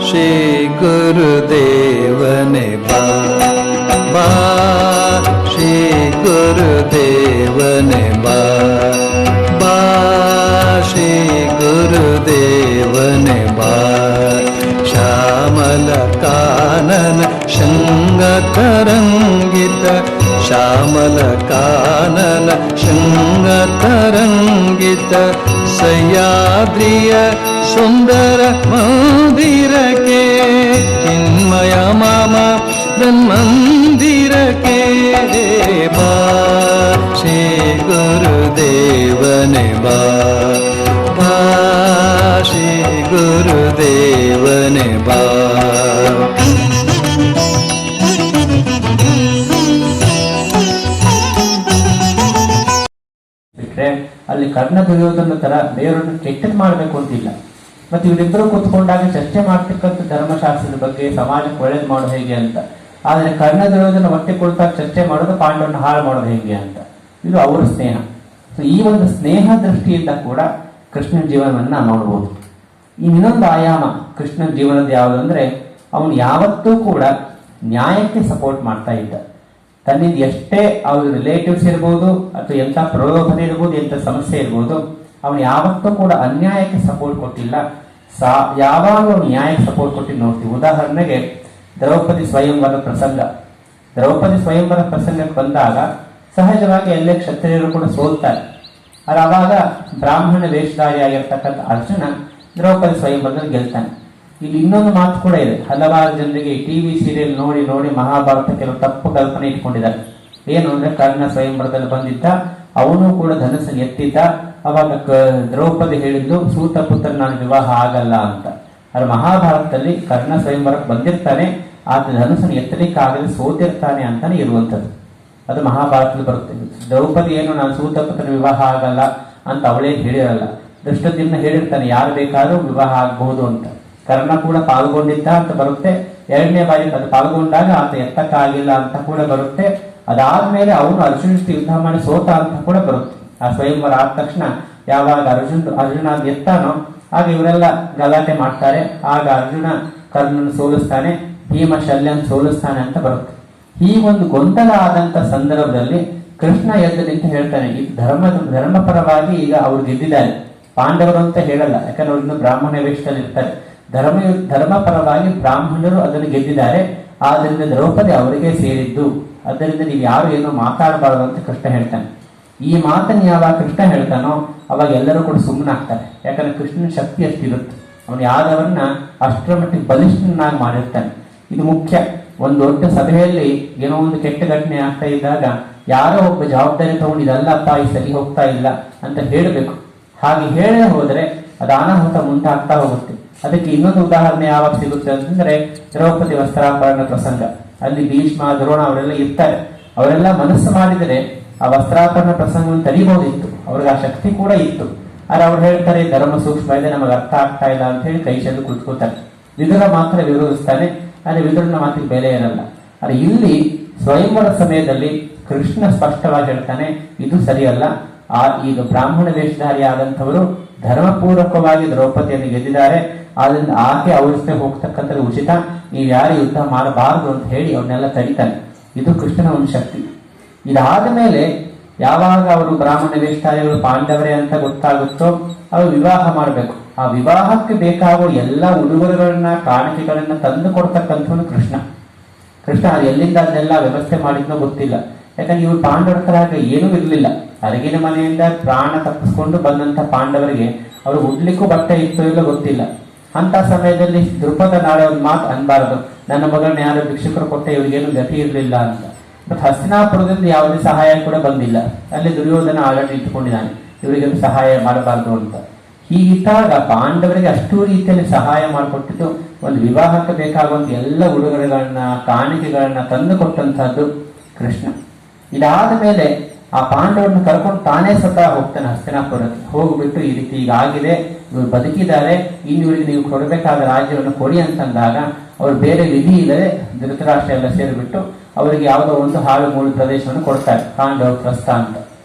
ಶ್ರೀ ಗುರುದೇವನೇ ಬಾ ಬಾ, ಶ್ರೀ ಗುರುದೇವನೇ ಬಾ ಬಾ, ಶ್ರೀ ಗುರುದೇವನೇ ಬಾ. ಶ್ಯಾಮಲ ಕಾನನ ಶೃಂಗತರಂಗಿತ, ಶ್ಯಾಮಲ ಕಾನನ ಶೃಂಗತರಂಗಿತ, ಸಹ್ಯಾದ್ರಿಯ ಸುಂದರ ಮಂದಿರಕ್ಕೆ, ಚಿನ್ಮಯ ಮಾಮ ಮಂದಿರಕ್ಕೆ ಬಾ, ಶ್ರೀ ಗುರುದೇವನೇ ಬಾ ಬಾ, ಶ್ರೀ ಗುರುದೇವನೇ ಬಾ. ಬಿಟ್ರೆ ಅಲ್ಲಿ ಕರ್ಣ ದುರ್ಯೋಧನ ತರ ಬೇರೆಯವ್ರನ್ನ ಕೆಟ್ಟದ್ ಮಾಡ್ಬೇಕು ಅಂತಿಲ್ಲ. ಮತ್ತೆ ಇವರಿಬ್ಬರು ಕೂತ್ಕೊಂಡಾಗ ಚರ್ಚೆ ಮಾಡ್ತಕ್ಕಂಥ ಧರ್ಮಶಾಸ್ತ್ರದ ಬಗ್ಗೆ, ಸಮಾಜಕ್ಕೆ ಒಳ್ಳೇದು ಮಾಡೋದು ಹೇಗೆ ಅಂತ. ಆದ್ರೆ ಕರ್ಣ ದುರ್ಯೋಧನ ಹೊಟ್ಟೆ ಕೊಡ್ತಾ ಚರ್ಚೆ ಮಾಡೋದು ಪಾಂಡವನ್ನ ಹಾಳು ಮಾಡೋದು ಹೇಗೆ ಅಂತ. ಇದು ಅವರ ಸ್ನೇಹ. ಈ ಒಂದು ಸ್ನೇಹ ದೃಷ್ಟಿಯಿಂದ ಕೂಡ ಕೃಷ್ಣನ ಜೀವನವನ್ನ ನೋಡ್ಬೋದು. ಇನ್ನೊಂದು ಆಯಾಮ ಕೃಷ್ಣನ ಜೀವನದ ಯಾವುದಂದ್ರೆ, ಅವನು ಯಾವತ್ತೂ ಕೂಡ ನ್ಯಾಯಕ್ಕೆ ಸಪೋರ್ಟ್ ಮಾಡ್ತಾ ಇದ್ದ. ತನ್ನಿಂದ ಎಷ್ಟೇ ಅವ್ರ ರಿಲೇಟಿವ್ಸ್ ಇರ್ಬೋದು ಅಥವಾ ಎಂಥ ಪ್ರಲೋಭನೆ ಇರ್ಬೋದು, ಎಂಥ ಸಮಸ್ಯೆ ಇರ್ಬೋದು, ಅವನು ಯಾವತ್ತೂ ಕೂಡ ಅನ್ಯಾಯಕ್ಕೆ ಸಪೋರ್ಟ್ ಕೊಟ್ಟಿಲ್ಲ. ಯಾವಾಗ ಅವನು ನ್ಯಾಯಕ್ಕೆ ಸಪೋರ್ಟ್ ಕೊಟ್ಟಿದ್ದು ನೋಡ್ತೀವಿ. ಉದಾಹರಣೆಗೆ ದ್ರೌಪದಿ ಸ್ವಯಂವರ ಪ್ರಸಂಗ. ದ್ರೌಪದಿ ಸ್ವಯಂವರ ಪ್ರಸಂಗಕ್ಕೆ ಬಂದಾಗ ಸಹಜವಾಗಿ ಎಲ್ಲೇ ಕ್ಷತ್ರಿಯರು ಕೂಡ ಸೋಲ್ತಾರೆ. ಆದರೆ ಅವಾಗ ಬ್ರಾಹ್ಮಣ ವೇಷಧಾರಿಯಾಗಿರ್ತಕ್ಕಂಥ ಅರ್ಜುನ ದ್ರೌಪದಿ ಸ್ವಯಂವರದಲ್ಲಿ ಗೆಲ್ತಾನೆ. ಇಲ್ಲಿ ಇನ್ನೊಂದು ಮಾತು ಕೂಡ ಇದೆ. ಹಲವಾರು ಜನರಿಗೆ ಟಿವಿ ಸೀರಿಯಲ್ ನೋಡಿ ನೋಡಿ ಮಹಾಭಾರತ ಕೆಲವು ತಪ್ಪು ಕಲ್ಪನೆ ಇಟ್ಕೊಂಡಿದ್ದಾರೆ. ಏನು ಅಂದ್ರೆ, ಕರ್ಣ ಸ್ವಯಂವರದಲ್ಲಿ ಬಂದಿದ್ದ, ಅವನು ಕೂಡ ಧನಸ್ಸನ್ನು ಎತ್ತಿದ್ದ. ಅವಾಗ ದ್ರೌಪದಿ ಹೇಳಿದ್ದು, ಸೂತ ಪುತ್ರ ನಾನು ವಿವಾಹ ಆಗಲ್ಲ ಅಂತ. ಆದ್ರೆ ಮಹಾಭಾರತದಲ್ಲಿ ಕರ್ಣ ಸ್ವಯಂವರಕ್ಕೆ ಬಂದಿರ್ತಾನೆ, ಆತ ಧನಸ್ಸನ್ನು ಎತ್ತಲಿಕ್ಕಾಗಲಿ ಸೋತಿರ್ತಾನೆ ಅಂತಾನೆ ಇರುವಂಥದ್ದು. ಅದು ಮಹಾಭಾರತದಲ್ಲಿ ಬರುತ್ತೆ. ದ್ರೌಪದಿ ಏನು ನಾನು ಸೂತ ಪುತ್ರ ವಿವಾಹ ಆಗಲ್ಲ ಅಂತ ಅವಳೇ ಹೇಳಿರಲ್ಲ. ದೃಷ್ಟದ್ಯುಮ್ನ ಹೇಳಿರ್ತಾನೆ ಯಾರು ಬೇಕಾದ್ರೂ ವಿವಾಹ ಆಗಬಹುದು ಅಂತ. ಕರ್ಣ ಕೂಡ ಪಾಲ್ಗೊಂಡಿದ್ದ ಅಂತ ಬರುತ್ತೆ. ಎರಡನೇ ಬಾರಿ ಅದು ಪಾಲ್ಗೊಂಡಾಗ ಆತ ಎತ್ತಕ್ಕಾಗಿಲ್ಲ ಅಂತ ಕೂಡ ಬರುತ್ತೆ. ಅದಾದ್ಮೇಲೆ ಅವನು ಅರ್ಜುನ ಯುದ್ಧ ಮಾಡಿ ಸೋತ ಅಂತ ಕೂಡ ಬರುತ್ತೆ. ಆ ಸ್ವಯಂವರ ಆದ ತಕ್ಷಣ ಯಾವಾಗ ಅರ್ಜುನ ಎತ್ತಾನೋ ಆಗ ಇವರೆಲ್ಲ ಗಲಾಟೆ ಮಾಡ್ತಾರೆ. ಆಗ ಅರ್ಜುನ ಕರ್ಣನ ಸೋಲಿಸ್ತಾನೆ, ಭೀಮ ಶಲ್ಯನ್ ಸೋಲಿಸ್ತಾನೆ ಅಂತ ಬರುತ್ತೆ. ಈ ಒಂದು ಗೊಂದಲ ಆದಂತ ಸಂದರ್ಭದಲ್ಲಿ ಕೃಷ್ಣ ಎದ್ದು ನಿಂತು ಹೇಳ್ತಾನೆ, ಈ ಧರ್ಮಪರವಾಗಿ ಈಗ ಅವ್ರು ಗೆದ್ದಿದ್ದಾರೆ. ಪಾಂಡವರು ಅಂತ ಹೇಳಲ್ಲ, ಯಾಕಂದ್ರೆ ಅವ್ರು ಇನ್ನು ಬ್ರಾಹ್ಮಣ ವೇಷದಲ್ಲಿ ಇರ್ತಾರೆ. ಧರ್ಮಪರವಾಗಿ ಬ್ರಾಹ್ಮಣರು ಅದನ್ನು ಗೆದ್ದಿದ್ದಾರೆ. ಆದ್ರಿಂದ ದ್ರೌಪದಿ ಅವರಿಗೆ ಸೇರಿದ್ದು, ಅದರಿಂದ ನೀವು ಯಾರು ಏನೋ ಮಾತಾಡಬಾರದು ಅಂತ ಕೃಷ್ಣ ಹೇಳ್ತಾನೆ. ಈ ಮಾತನ್ನು ಯಾವಾಗ ಕೃಷ್ಣ ಹೇಳ್ತಾನೋ ಅವಾಗ ಎಲ್ಲರೂ ಕೂಡ ಸುಮ್ಮನಾಗ್ತಾರೆ. ಯಾಕಂದ್ರೆ ಕೃಷ್ಣನ ಶಕ್ತಿ ಅಷ್ಟಿರುತ್ತೆ. ಅವನು ಯಾದವನ್ನ ಅಷ್ಟರ ಮಟ್ಟಿಗೆ ಬಲಿಷ್ಠನಾಗಿ ಮಾಡಿರ್ತಾನೆ. ಇದು ಮುಖ್ಯ. ಒಂದು ದೊಡ್ಡ ಸಭೆಯಲ್ಲಿ ಏನೋ ಒಂದು ಕೆಟ್ಟ ಘಟನೆ ಆಗ್ತಾ ಇದ್ದಾಗ ಯಾರೋ ಒಬ್ಬ ಜವಾಬ್ದಾರಿ ತಗೊಂಡು ಇದಲ್ಲಪ್ಪ ಈ ಸರಿ ಹೋಗ್ತಾ ಇಲ್ಲ ಅಂತ ಹೇಳಬೇಕು. ಹಾಗೆ ಹೇಳೇ ಹೋದ್ರೆ ಅದು ಅನಾಹುತ ಮುಂದಾಗ್ತಾ ಹೋಗುತ್ತೆ. ಅದಕ್ಕೆ ಇನ್ನೊಂದು ಉದಾಹರಣೆ ಯಾವಾಗ ಸಿಗುತ್ತೆ ಅಂತಂದ್ರೆ, ದ್ರೌಪದಿ ವಸ್ತ್ರಾಪರಣ ಪ್ರಸಂಗ. ಅಲ್ಲಿ ಭೀಷ್ಮ, ದ್ರೋಣ ಅವರೆಲ್ಲ ಇರ್ತಾರೆ. ಅವರೆಲ್ಲ ಮನಸ್ಸು ಮಾಡಿದರೆ ಆ ವಸ್ತ್ರಾಪರಣ ಪ್ರಸಂಗವನ್ನು ತಡಿಬಹುದಿತ್ತು. ಅವ್ರಿಗೆ ಆ ಶಕ್ತಿ ಕೂಡ ಇತ್ತು. ಆದ್ರೆ ಅವ್ರು ಹೇಳ್ತಾರೆ ಧರ್ಮ ಸೂಕ್ಷ್ಮ ಇದೆ, ನಮಗೆ ಅರ್ಥ ಆಗ್ತಾ ಇಲ್ಲ ಅಂತ ಹೇಳಿ ಕೈ ಚೆಲ್ಲಿ ಕುಳಿತುಕೋತಾರೆ. ವಿದುರ ಮಾತ್ರ ವಿರೋಧಿಸ್ತಾನೆ. ಆದ್ರೆ ವಿದುರನ ಮಾತಿಗೆ ಬೆಲೆ ಇರಲ್ಲ. ಆದ್ರೆ ಇಲ್ಲಿ ಸ್ವಯಂವರ ಸಮಯದಲ್ಲಿ ಕೃಷ್ಣ ಸ್ಪಷ್ಟವಾಗಿ ಹೇಳ್ತಾನೆ, ಇದು ಸರಿಯಲ್ಲ. ಈಗ ಬ್ರಾಹ್ಮಣ ವೇಷಧಾರಿ ಆದಂಥವರು ಧರ್ಮಪೂರ್ವಕವಾಗಿ ದ್ರೌಪದಿಯನ್ನು ಗೆದ್ದಿದ್ದಾರೆ. ಆದ್ರಿಂದ ಆಕೆ ಅವ್ರ ಜೊತೆ ಹೋಗ್ತಕ್ಕಂಥದ್ದು ಉಚಿತ. ನೀವು ಯಾರು ಯುದ್ಧ ಮಾಡಬಾರದು ಅಂತ ಹೇಳಿ ಅವ್ರನ್ನೆಲ್ಲ ತಡಿತಾನೆ. ಇದು ಕೃಷ್ಣನ ಒಂದು ಶಕ್ತಿ. ಇದಾದ ಮೇಲೆ ಯಾವಾಗ ಅವರು ಬ್ರಾಹ್ಮಣ ವೇಷಧಾರಿಗಳು ಪಾಂಡವರೇ ಅಂತ ಗೊತ್ತಾಗುತ್ತೋ ಅವರು ವಿವಾಹ ಮಾಡಬೇಕು. ಆ ವಿವಾಹಕ್ಕೆ ಬೇಕಾಗುವ ಎಲ್ಲ ಉಡುಗೊರೆಗಳನ್ನ, ಕಾಣಿಕೆಗಳನ್ನ ತಂದು ಕೊಡ್ತಕ್ಕಂಥವನು ಕೃಷ್ಣ. ಎಲ್ಲಿಂದ ಅದನ್ನೆಲ್ಲ ವ್ಯವಸ್ಥೆ ಮಾಡಿದ್ನೋ ಗೊತ್ತಿಲ್ಲ. ಯಾಕಂದ್ರೆ ಇವರು ಪಾಂಡವರ ತರ ಏನೂ ಇರಲಿಲ್ಲ. ಅರಗಿನ ಮನೆಯಿಂದ ಪ್ರಾಣ ತಪ್ಪಿಸ್ಕೊಂಡು ಬಂದಂತ ಪಾಂಡವರಿಗೆ ಅವರು ಉಡ್ಲಿಕ್ಕೂ ಬಟ್ಟೆ ಇತ್ತೋ ಇಲ್ಲ ಗೊತ್ತಿಲ್ಲ. ಅಂತ ಸಮಯದಲ್ಲಿ ದೃಪದ ನಾಳೆ ಒಂದು ಮಾತು ಅನ್ಬಾರದು, ನನ್ನ ಮಗಳನ್ನ ಯಾರು ಭಿಕ್ಷಕರು ಕೊಟ್ಟೆ, ಇವರಿಗೇನು ಗತಿ ಇರಲಿಲ್ಲ ಅಂತ. ಬಟ್ ಹಸ್ತಿನಾಪುರದಿಂದ ಯಾವುದೇ ಸಹಾಯ ಕೂಡ ಬಂದಿಲ್ಲ. ಅಲ್ಲಿ ದುರ್ಯೋಧನ ಆಲ್ರೆಡಿ ಇಟ್ಟುಕೊಂಡಿದ್ದಾನೆ, ಇವರಿಗೇನು ಸಹಾಯ ಮಾಡಬಾರದು ಅಂತ. ಹೀಗಿದ್ದಾಗ ಪಾಂಡವರಿಗೆ ಅಷ್ಟೂ ರೀತಿಯಲ್ಲಿ ಸಹಾಯ ಮಾಡಿಕೊಟ್ಟಿದ್ದು, ಒಂದು ವಿವಾಹಕ್ಕೆ ಬೇಕಾಗುವಂತ ಎಲ್ಲ ಉಡುಗೊರೆಗಳನ್ನ, ಕಾಣಿಕೆಗಳನ್ನ ತಂದು ಕೊಟ್ಟಂತಹದ್ದು ಕೃಷ್ಣ. ಇದಾದ ಮೇಲೆ ಆ ಪಾಂಡವರನ್ನು ಕರ್ಕೊಂಡು ತಾನೇ ಸ್ವತಃ ಹೋಗ್ತಾನೆ ಹಸ್ತಿನಾಪುರಕ್ಕೆ. ಹೋಗ್ಬಿಟ್ಟು ಈ ರೀತಿ ಈಗ ಆಗಿದೆ, ಇವರು ಬದುಕಿದ್ದಾರೆ, ಇನ್ನು ಇವರಿಗೆ ನೀವು ಕೊಡಬೇಕಾದ ರಾಜ್ಯವನ್ನು ಕೊಡಿ ಅಂತಂದಾಗ ಅವ್ರು ಬೇರೆ ವಿಧಿ ಇಲ್ಲದೆ ಧೃತರಾಷ್ಟ್ರ ಎಲ್ಲ ಸೇರಿಬಿಟ್ಟು ಅವರಿಗೆ ಯಾವುದೋ ಒಂದು ಹಾಳು ಮೂಳು ಪ್ರದೇಶವನ್ನು ಕೊಡ್ತಾರೆ, ಪಾಂಡವ ಪ್ರಸ್ಥ ಅಂತ.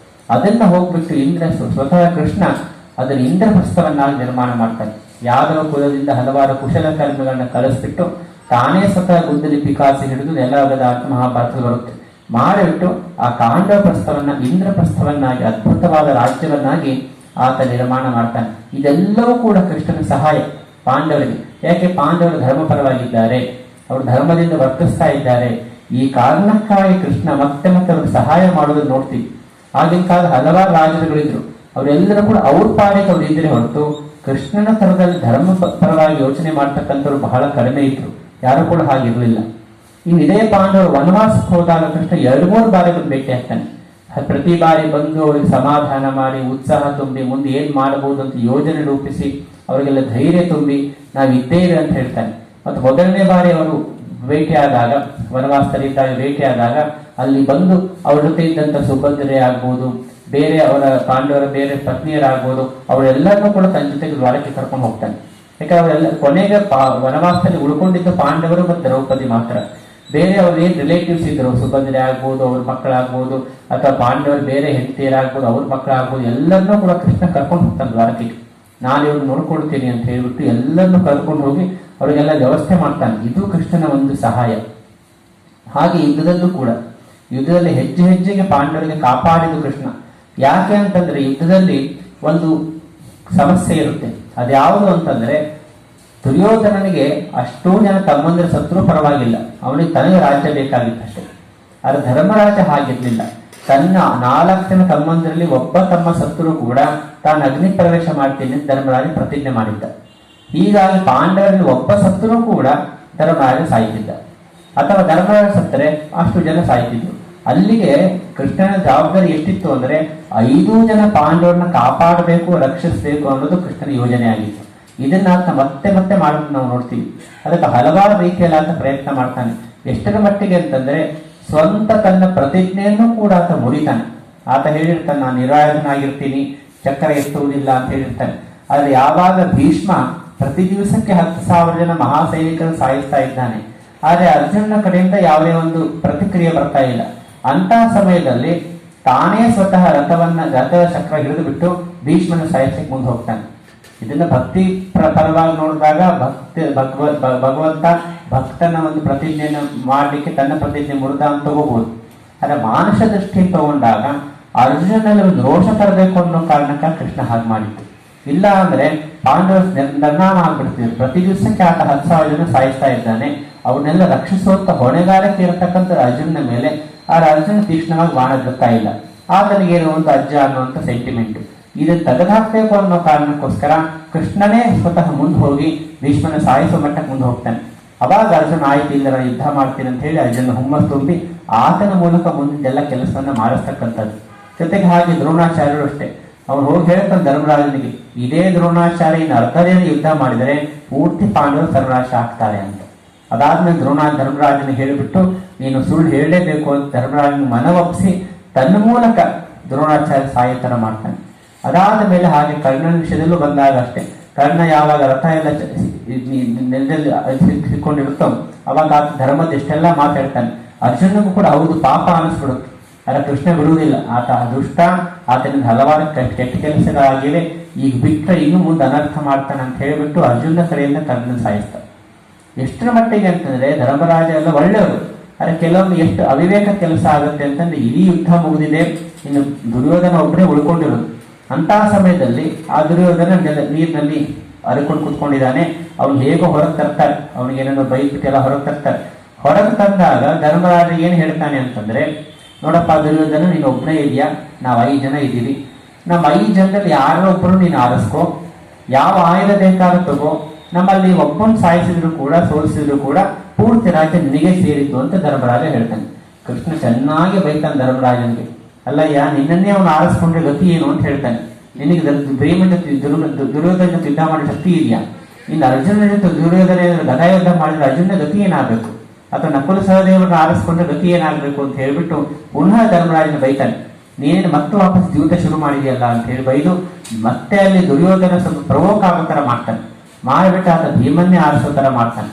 ಅದನ್ನ ಹೋಗ್ಬಿಟ್ಟು ಸ್ವತಃ ಕೃಷ್ಣ ಅದನ್ನು ಇಂದ್ರಪ್ರಸ್ಥವನ್ನಾಗಿ ನಿರ್ಮಾಣ ಮಾಡ್ತಾನೆ. ಯಾದವ ಕುಲದಿಂದ ಹಲವಾರು ಕುಶಲಕರ್ಮಿಗಳನ್ನ ಕಳಿಸ್ಬಿಟ್ಟು ತಾನೇ ಸ್ವತಃ ಗುದ್ದಲಿ ಪಿಕಾಸಿ ಹಿಡಿದು ನೆಲವಗದ ಅಂತ ಮಹಾಭಾರತದಲ್ಲಿ ಬರುತ್ತೆ. ಮಾಡಿಬಿಟ್ಟು ಆ ಕಾಂಡವ ಪ್ರಸ್ಥವನ್ನ ಇಂದ್ರಪ್ರಸ್ಥವನ್ನಾಗಿ ಅದ್ಭುತವಾದ ರಾಜ್ಯವನ್ನಾಗಿ ಆತ ನಿರ್ಮಾಣ ಮಾಡ್ತಾನೆ. ಇದೆಲ್ಲವೂ ಕೂಡ ಕೃಷ್ಣನ ಸಹಾಯ ಪಾಂಡವರಿಗೆ. ಯಾಕೆ? ಪಾಂಡವರು ಧರ್ಮಪರವಾಗಿದ್ದಾರೆ, ಅವರು ಧರ್ಮದಿಂದ ವರ್ತಿಸ್ತಾ ಇದ್ದಾರೆ. ಈ ಕಾರಣಕ್ಕಾಗಿ ಕೃಷ್ಣ ಮತ್ತೆ ಮತ್ತೆ ಅವ್ರಿಗೆ ಸಹಾಯ ಮಾಡೋದನ್ನ ನೋಡ್ತೀವಿ. ಆಗಿನ ಕಾಲದ ಹಲವಾರು ರಾಜರುಗಳಿದ್ರು, ಅವರೆಲ್ಲರೂ ಕೂಡ ಅವ್ರ ಪಾಡಿಗೆ ಅವ್ರು ಇದ್ರೆ ಹೊರತು ಕೃಷ್ಣನ ತರದಲ್ಲಿ ಧರ್ಮ ಪರವಾಗಿ ಯೋಚನೆ ಮಾಡ್ತಕ್ಕಂಥವ್ರು ಬಹಳ ಕಡಿಮೆ ಇದ್ರು. ಯಾರು ಕೂಡ ಹಾಗಿರ್ಲಿಲ್ಲ. ಇನ್ನು ಇದೇ ಪಾಂಡವರು ವನವಾಸಕ್ಕೆ ಹೋದಾಗ ಕೃಷ್ಣ 2-3 ಬಾರಿ ಬಂದು ಭೇಟಿ ಆಗ್ತಾನೆ. ಪ್ರತಿ ಬಾರಿ ಬಂದು ಅವರಿಗೆ ಸಮಾಧಾನ ಮಾಡಿ, ಉತ್ಸಾಹ ತುಂಬಿ, ಮುಂದೆ ಏನ್ ಮಾಡಬಹುದು ಅಂತ ಯೋಜನೆ ರೂಪಿಸಿ, ಅವರಿಗೆಲ್ಲ ಧೈರ್ಯ ತುಂಬಿ ನಾವಿದ್ದೇವೆ ಅಂತ ಹೇಳ್ತಾನೆ. ಮತ್ತು ಮೊದಲನೇ ಬಾರಿ ಅವರು ಭೇಟಿಯಾದಾಗ, ವನವಾಸದಲ್ಲಿದ್ದಾಗ ಭೇಟಿಯಾದಾಗ, ಅಲ್ಲಿ ಬಂದು ಅವ್ರ ಜೊತೆ ಇದ್ದಂತ ಸುಭದ್ರೆ ಆಗ್ಬೋದು, ಬೇರೆ ಅವರ ಪಾಂಡವರ ಬೇರೆ ಪತ್ನಿಯರಾಗ್ಬೋದು, ಅವರೆಲ್ಲರನ್ನೂ ಕೂಡ ತನ್ನ ಜೊತೆಗೆ ದ್ವಾರಕ್ಕೆ ಕರ್ಕೊಂಡು ಹೋಗ್ತಾನೆ. ಯಾಕಂದ್ರೆ ಅವರೆಲ್ಲ ಕೊನೆಗೆ ವನವಾಸದಲ್ಲಿ ಉಳ್ಕೊಂಡಿದ್ದ ಪಾಂಡವರು ಮತ್ತು ದ್ರೌಪದಿ ಮಾತ್ರ. ಬೇರೆ ಅವ್ರ ಏನ್ ರಿಲೇಟಿವ್ಸ್ ಇದ್ರು, ಸುಭದ್ರೆ ಆಗ್ಬೋದು, ಅವ್ರ ಮಕ್ಕಳಾಗ್ಬೋದು, ಅಥವಾ ಪಾಂಡವರು ಬೇರೆ ಹೆಂಡತಿಯರಾಗ್ಬೋದು, ಅವ್ರ ಮಕ್ಕಳಾಗ್ಬೋದು, ಎಲ್ಲರನ್ನೂ ಕೂಡ ಕೃಷ್ಣ ಕರ್ಕೊಂಡು ಹೋಗ್ತಾನೆ ದ್ವಾರಕ್ಕೆ. ನಾನು ಇವ್ರು ನೋಡ್ಕೊಳ್ತೀನಿ ಅಂತ ಹೇಳ್ಬಿಟ್ಟು ಎಲ್ಲರನ್ನೂ ಕರ್ಕೊಂಡು ಹೋಗಿ ಅವರಿಗೆಲ್ಲ ವ್ಯವಸ್ಥೆ ಮಾಡ್ತಾನೆ. ಇದು ಕೃಷ್ಣನ ಒಂದು ಸಹಾಯ. ಹಾಗೆ ಯುದ್ಧದಲ್ಲೂ ಕೂಡ, ಯುದ್ಧದಲ್ಲಿ ಹೆಜ್ಜೆ ಹೆಜ್ಜೆಗೆ ಪಾಂಡವರಿಗೆ ಕಾಪಾಡಿದ ಕೃಷ್ಣ. ಯಾಕೆ ಅಂತಂದ್ರೆ ಯುದ್ಧದಲ್ಲಿ ಒಂದು ಸಮಸ್ಯೆ ಇರುತ್ತೆ. ಅದ್ಯಾವುದು ಅಂತಂದ್ರೆ, ದುರ್ಯೋಧನನಿಗೆ ಅಷ್ಟೂ ಜನ ತಮ್ಮಂದಿರ ಸತ್ರು ಪರವಾಗಿಲ್ಲ, ಅವನಿಗೆ ತನಗೆ ರಾಜ್ಯ ಬೇಕಾಗಿತ್ತಷ್ಟೇ. ಆದ್ರೆ ಧರ್ಮರಾಜ ಹಾಗಿರ್ಲಿಲ್ಲ. ತನ್ನ 4 ಜನ ತಮ್ಮಂದಿರಲ್ಲಿ ಒಬ್ಬ ತಮ್ಮ ಸತ್ರು ಕೂಡ ತಾನು ಅಗ್ನಿ ಪ್ರವೇಶ ಮಾಡ್ತೀನಿ ಅಂತ ಧರ್ಮರಾಜ ಪ್ರತಿಜ್ಞೆ ಮಾಡಿದ್ದ. ಹೀಗಾಗಿ ಪಾಂಡವರಲ್ಲಿ ಒಬ್ಬ ಸತ್ರು ಕೂಡ ಧರ್ಮರಾಜ ಸಾಯ್ತಿದ್ದ, ಅಥವಾ ಧರ್ಮರಾಜ ಸತ್ತರೆ ಅಷ್ಟು ಜನ ಸಾಯ್ತಿದ್ರು. ಅಲ್ಲಿಗೆ ಕೃಷ್ಣನ ಜವಾಬ್ದಾರಿ ಎಷ್ಟಿತ್ತು ಅಂದ್ರೆ 5 ಜನ ಪಾಂಡವರನ್ನ ಕಾಪಾಡಬೇಕು, ರಕ್ಷಿಸಬೇಕು ಅನ್ನೋದು ಕೃಷ್ಣನ ಯೋಜನೆ ಆಗಿತ್ತು. ಇದನ್ನ ಆತ ಮತ್ತೆ ಮತ್ತೆ ಮಾಡೋದು ನಾವು ನೋಡ್ತೀವಿ. ಅದಕ್ಕೆ ಹಲವಾರು ರೀತಿಯಲ್ಲಿ ಆತ ಪ್ರಯತ್ನ ಮಾಡ್ತಾನೆ. ಎಷ್ಟರ ಮಟ್ಟಿಗೆ ಅಂತಂದ್ರೆ, ಸ್ವಂತ ತನ್ನ ಪ್ರತಿಜ್ಞೆಯನ್ನು ಕೂಡ ಆತ ಮುರಿತಾನೆ. ಆತ ಹೇಳಿರ್ತಾನೆ, ನಾನು ನಿರಾಯುಧನಾಗಿರ್ತೀನಿ, ಚಕ್ರ ಎತ್ತುವುದಿಲ್ಲ ಅಂತ ಹೇಳಿರ್ತಾನೆ. ಆದ್ರೆ ಯಾವಾಗ ಭೀಷ್ಮ ಪ್ರತಿ ದಿವಸಕ್ಕೆ 10,000 ಜನ ಮಹಾಸೈನಿಕರು ಸಾಯಿಸ್ತಾ ಇದ್ದಾನೆ, ಆದ್ರೆ ಅರ್ಜುನನ ಕಡೆಯಿಂದ ಯಾವುದೇ ಒಂದು ಪ್ರತಿಕ್ರಿಯೆ ಬರ್ತಾ ಇಲ್ಲ. ಅಂತಹ ಸಮಯದಲ್ಲಿ ತಾನೇ ಸ್ವತಃ ರಥದ ಚಕ್ರ ಹಿಡಿದು ಬಿಟ್ಟು ಭೀಷ್ಮನ ಸಾಯಿಸಕ್ಕೆ ಮುಂದೆ ಹೋಗ್ತಾನೆ. ಇದನ್ನ ಭಕ್ತಿ ಪರವಾಗಿ ನೋಡಿದಾಗ ಭಗವಂತ ಭಕ್ತನ ಒಂದು ಪ್ರತಿಜ್ಞೆಯನ್ನು ಮಾಡ್ಲಿಕ್ಕೆ ತನ್ನ ಪ್ರತಿಜ್ಞೆ ಮುರಿದ ಅಂತ ತಗೋಬಹುದು. ಆದ್ರೆ ಮಾನುಷ ದೃಷ್ಟಿ ತಗೊಂಡಾಗ ಅರ್ಜುನಲ್ಲಿ ಒಂದು ರೋಷ ತರಬೇಕು ಅನ್ನೋ ಕಾರಣಕ್ಕ ಕೃಷ್ಣ ಹಾಗೆ ಮಾಡಿತ್ತು. ಇಲ್ಲ ಅಂದ್ರೆ ಪಾಂಡವರು ನಿರ್ನಾಮ ಆಗ್ಬಿಡ್ತಿದ್ರು. ಪ್ರತಿ ದಿವಸಕ್ಕೆ ಆತ 10,000 ಜನ ಸಾಯಿಸ್ತಾ ಇದ್ದಾನೆ. ಅವನ್ನೆಲ್ಲ ರಕ್ಷಿಸುವಂತ ಹೊಣೆಗಾರಿಕೆ ಇರತಕ್ಕಂಥ ಅರ್ಜುನನ ಮೇಲೆ ಆ ಅರ್ಜುನ ತೀಕ್ಷ್ಣವಾಗಿ ಬಾಣ ಬಿಡ್ತಾ ಇಲ್ಲ. ಆತನಿಗೇನು ಒಂದು ಅಜ್ಜ ಅನ್ನುವಂಥ ಸೆಂಟಿಮೆಂಟ್. ಇದನ್ನು ತೆಗೆದುಹಾಕ್ಬೇಕು ಅನ್ನೋ ಕಾರಣಕ್ಕೋಸ್ಕರ ಕೃಷ್ಣನೇ ಸ್ವತಃ ಮುಂದೆ ಹೋಗಿ ಭೀಷ್ಮನ ಸಾಯಿಸುವ ಮಟ್ಟಕ್ಕೆ ಮುಂದೆ ಹೋಗ್ತಾನೆ. ಅವಾಗ ಅರ್ಜುನ ಆಯ್ತು, ಇಲ್ಲ ನಾನು ಯುದ್ಧ ಮಾಡ್ತೀನಿ ಅಂತ ಹೇಳಿ ಅರ್ಜುನ ಹುಮ್ಮಸ್ ತುಂಬಿ ಆತನ ಮೂಲಕ ಮುಂದೆಲ್ಲ ಕೆಲಸವನ್ನ ಮಾಡಿಸ್ತಕ್ಕಂಥದ್ದು. ಜೊತೆಗೆ ಹಾಗೆ ದ್ರೋಣಾಚಾರ್ಯರು ಅಷ್ಟೇ. ಅವ್ರು ಹೋಗಿ ಹೇಳ್ತಾನೆ ಧರ್ಮರಾಜನಿಗೆ, ಇದೇ ದ್ರೋಣಾಚಾರ್ಯ ಇನ್ನು ಅರ್ಧನೇ ಯುದ್ಧ ಮಾಡಿದರೆ ಪೂರ್ತಿ ಪಾಂಡವರು ಸರ್ವನಾಶ ಆಗ್ತಾರೆ ಅಂತ. ಅದಾದ್ಮೇಲೆ ಧರ್ಮರಾಜನಿಗೆ ಹೇಳಿಬಿಟ್ಟು, ನೀನು ಸುಳ್ಳು ಹೇಳಲೇಬೇಕು ಅಂತ ಧರ್ಮರಾಜನ ಮನವೊಪ್ಪಿಸಿ ತನ್ನ ಮೂಲಕ ದ್ರೋಣಾಚಾರ್ಯ ಸಾಯತರ ಮಾಡ್ತಾನೆ. ಅದಾದ ಮೇಲೆ ಹಾಗೆ ಕರ್ಣನ ವಿಷಯದಲ್ಲೂ ಬಂದಾಗ ಅಷ್ಟೇ. ಕರ್ಣ ಯಾವಾಗ ರಥ ಎಲ್ಲ ನೆಲದಲ್ಲಿ ಸಿಕ್ಕೊಂಡಿರುತ್ತೋ ಅವಾಗ ಆತ ಧರ್ಮದ ಎಷ್ಟೆಲ್ಲ ಮಾತಾಡ್ತಾನೆ. ಅರ್ಜುನಗೂ ಕೂಡ ಹೌದು ಪಾಪ ಅನಿಸ್ಬಿಡುತ್ತೆ. ಆದ್ರೆ ಕೃಷ್ಣ ಬಿಡುವುದಿಲ್ಲ. ಆತ ದುಷ್ಟ, ಆತನಿಂದ ಹಲವಾರು ಕೆಟ್ಟ ಕೆಲಸಗಳಾಗಿವೆ, ಈಗ ಬಿಟ್ಟರೆ ಇನ್ನು ಮುಂದೆ ಅನರ್ಥ ಮಾಡ್ತಾನೆ ಅಂತ ಹೇಳಿಬಿಟ್ಟು ಅರ್ಜುನ ಕಡೆಯಿಂದ ಕರ್ಣನ ಸಾಯಿಸ್ತಾನೆ. ಎಷ್ಟರ ಮಟ್ಟಿಗೆ ಅಂತಂದ್ರೆ ಧರ್ಮರಾಜ ಎಲ್ಲ ಒಳ್ಳೆಯವರು, ಆದ್ರೆ ಕೆಲವೊಮ್ಮೆ ಎಷ್ಟು ಅವಿವೇಕ ಕೆಲಸ ಆಗುತ್ತೆ ಅಂತಂದ್ರೆ ಇಡೀ ಯುದ್ಧ ಮುಗಿದಿದೆ, ಇನ್ನು ದುರ್ಯೋಧನ ಒಬ್ಬರೇ ಉಳ್ಕೊಂಡಿರೋದು. ಅಂತಹ ಸಮಯದಲ್ಲಿ ಆ ದುರ್ಯೋಧನ ನೀರಿನಲ್ಲಿ ಅರ್ಕೊಂಡು ಕುತ್ಕೊಂಡಿದ್ದಾನೆ. ಅವ್ನು ಹೇಗೋ ಹೊರಗೆ ತರ್ತಾರೆ, ಅವ್ನಿಗೆ ಏನೇನೋ ಬೈಕ್ಬಿಟ್ಟೆಲ್ಲ ಹೊರಗೆ ತರ್ತಾರೆ. ಹೊರಗೆ ತಂದಾಗ ಧರ್ಮರಾಜ ಏನ್ ಹೇಳ್ತಾನೆ ಅಂತಂದ್ರೆ, ನೋಡಪ್ಪ ದುರ್ಯೋಧನ, ನೀನು ಒಬ್ಬನೇ ಇದೆಯಾ, ನಾವು 5 ಜನ ಇದ್ದೀವಿ, ನಮ್ಮ 5 ಜನರಲ್ಲಿ ಯಾರೋ ಒಬ್ಬರು ನೀನು ಆರಿಸ್ಕೋ, ಯಾವ ಆಯುಧ ಬೇಕಾದ್ರೂ ತಗೋ, ನಮ್ಮಲ್ಲಿ ಒಬ್ಬನ ಸಾಯಿಸಿದ್ರು ಕೂಡ ಸೋಲಿಸಿದ್ರು ಕೂಡ ಪೂರ್ತಿ ರಾಜ್ಯ ನಿನಗೆ ಸೇರಿತ್ತು ಅಂತ ಧರ್ಮರಾಜ ಹೇಳ್ತಾನೆ. ಕೃಷ್ಣ ಚೆನ್ನಾಗಿ ಬೈತಾನೆ ಧರ್ಮರಾಜನಿಗೆ. ಅಲ್ಲಯ್ಯ, ನಿನ್ನನ್ನೇ ಅವನು ಆರಿಸ್ಕೊಂಡ್ರೆ ಗತಿ ಏನು ಅಂತ ಹೇಳ್ತಾನೆ. ನಿನಗೆ ಭೀಮನ ಜೊತೆ ದುರ್ಯೋಧನ ಜೊತೆ ಯುದ್ಧ ಮಾಡೋ ಶಕ್ತಿ ಇದೆಯಾ? ಇನ್ನು ಅರ್ಜುನ ಜೊತೆ ದುರ್ಯೋಧನ ಗದಾ ಯುದ್ಧ ಮಾಡಿದ್ರೆ ಅರ್ಜುನ ಗತಿ ಏನಾಗಬೇಕು, ಅಥವಾ ನಕುಲ ಸಹದೇವರನ್ನ ಆರಿಸ್ಕೊಂಡ್ರೆ ಗತಿ ಏನಾಗಬೇಕು ಅಂತ ಹೇಳ್ಬಿಟ್ಟು ಪುನಃ ಧರ್ಮರಾಜನ ಬೈತಾನೆ. ನೀನೇನು ಮತ್ತೆ ವಾಪಸ್ ಜೀವಿತ ಶುರು ಮಾಡಿದೆಯಲ್ಲ ಅಂತ ಹೇಳಿ ಬೈದು ಮತ್ತೆ ಅಲ್ಲಿ ದುರ್ಯೋಧನ ಸ್ವಲ್ಪ ಪ್ರವೋಕ್ ಆಗೋ ತರ ಮಾಡ್ತಾನೆ. ಮಾಡಿಬಿಟ್ಟು ಆತ ಭೀಮನ್ನೇ ಆರಿಸೋ ತರ ಮಾಡ್ತಾನೆ.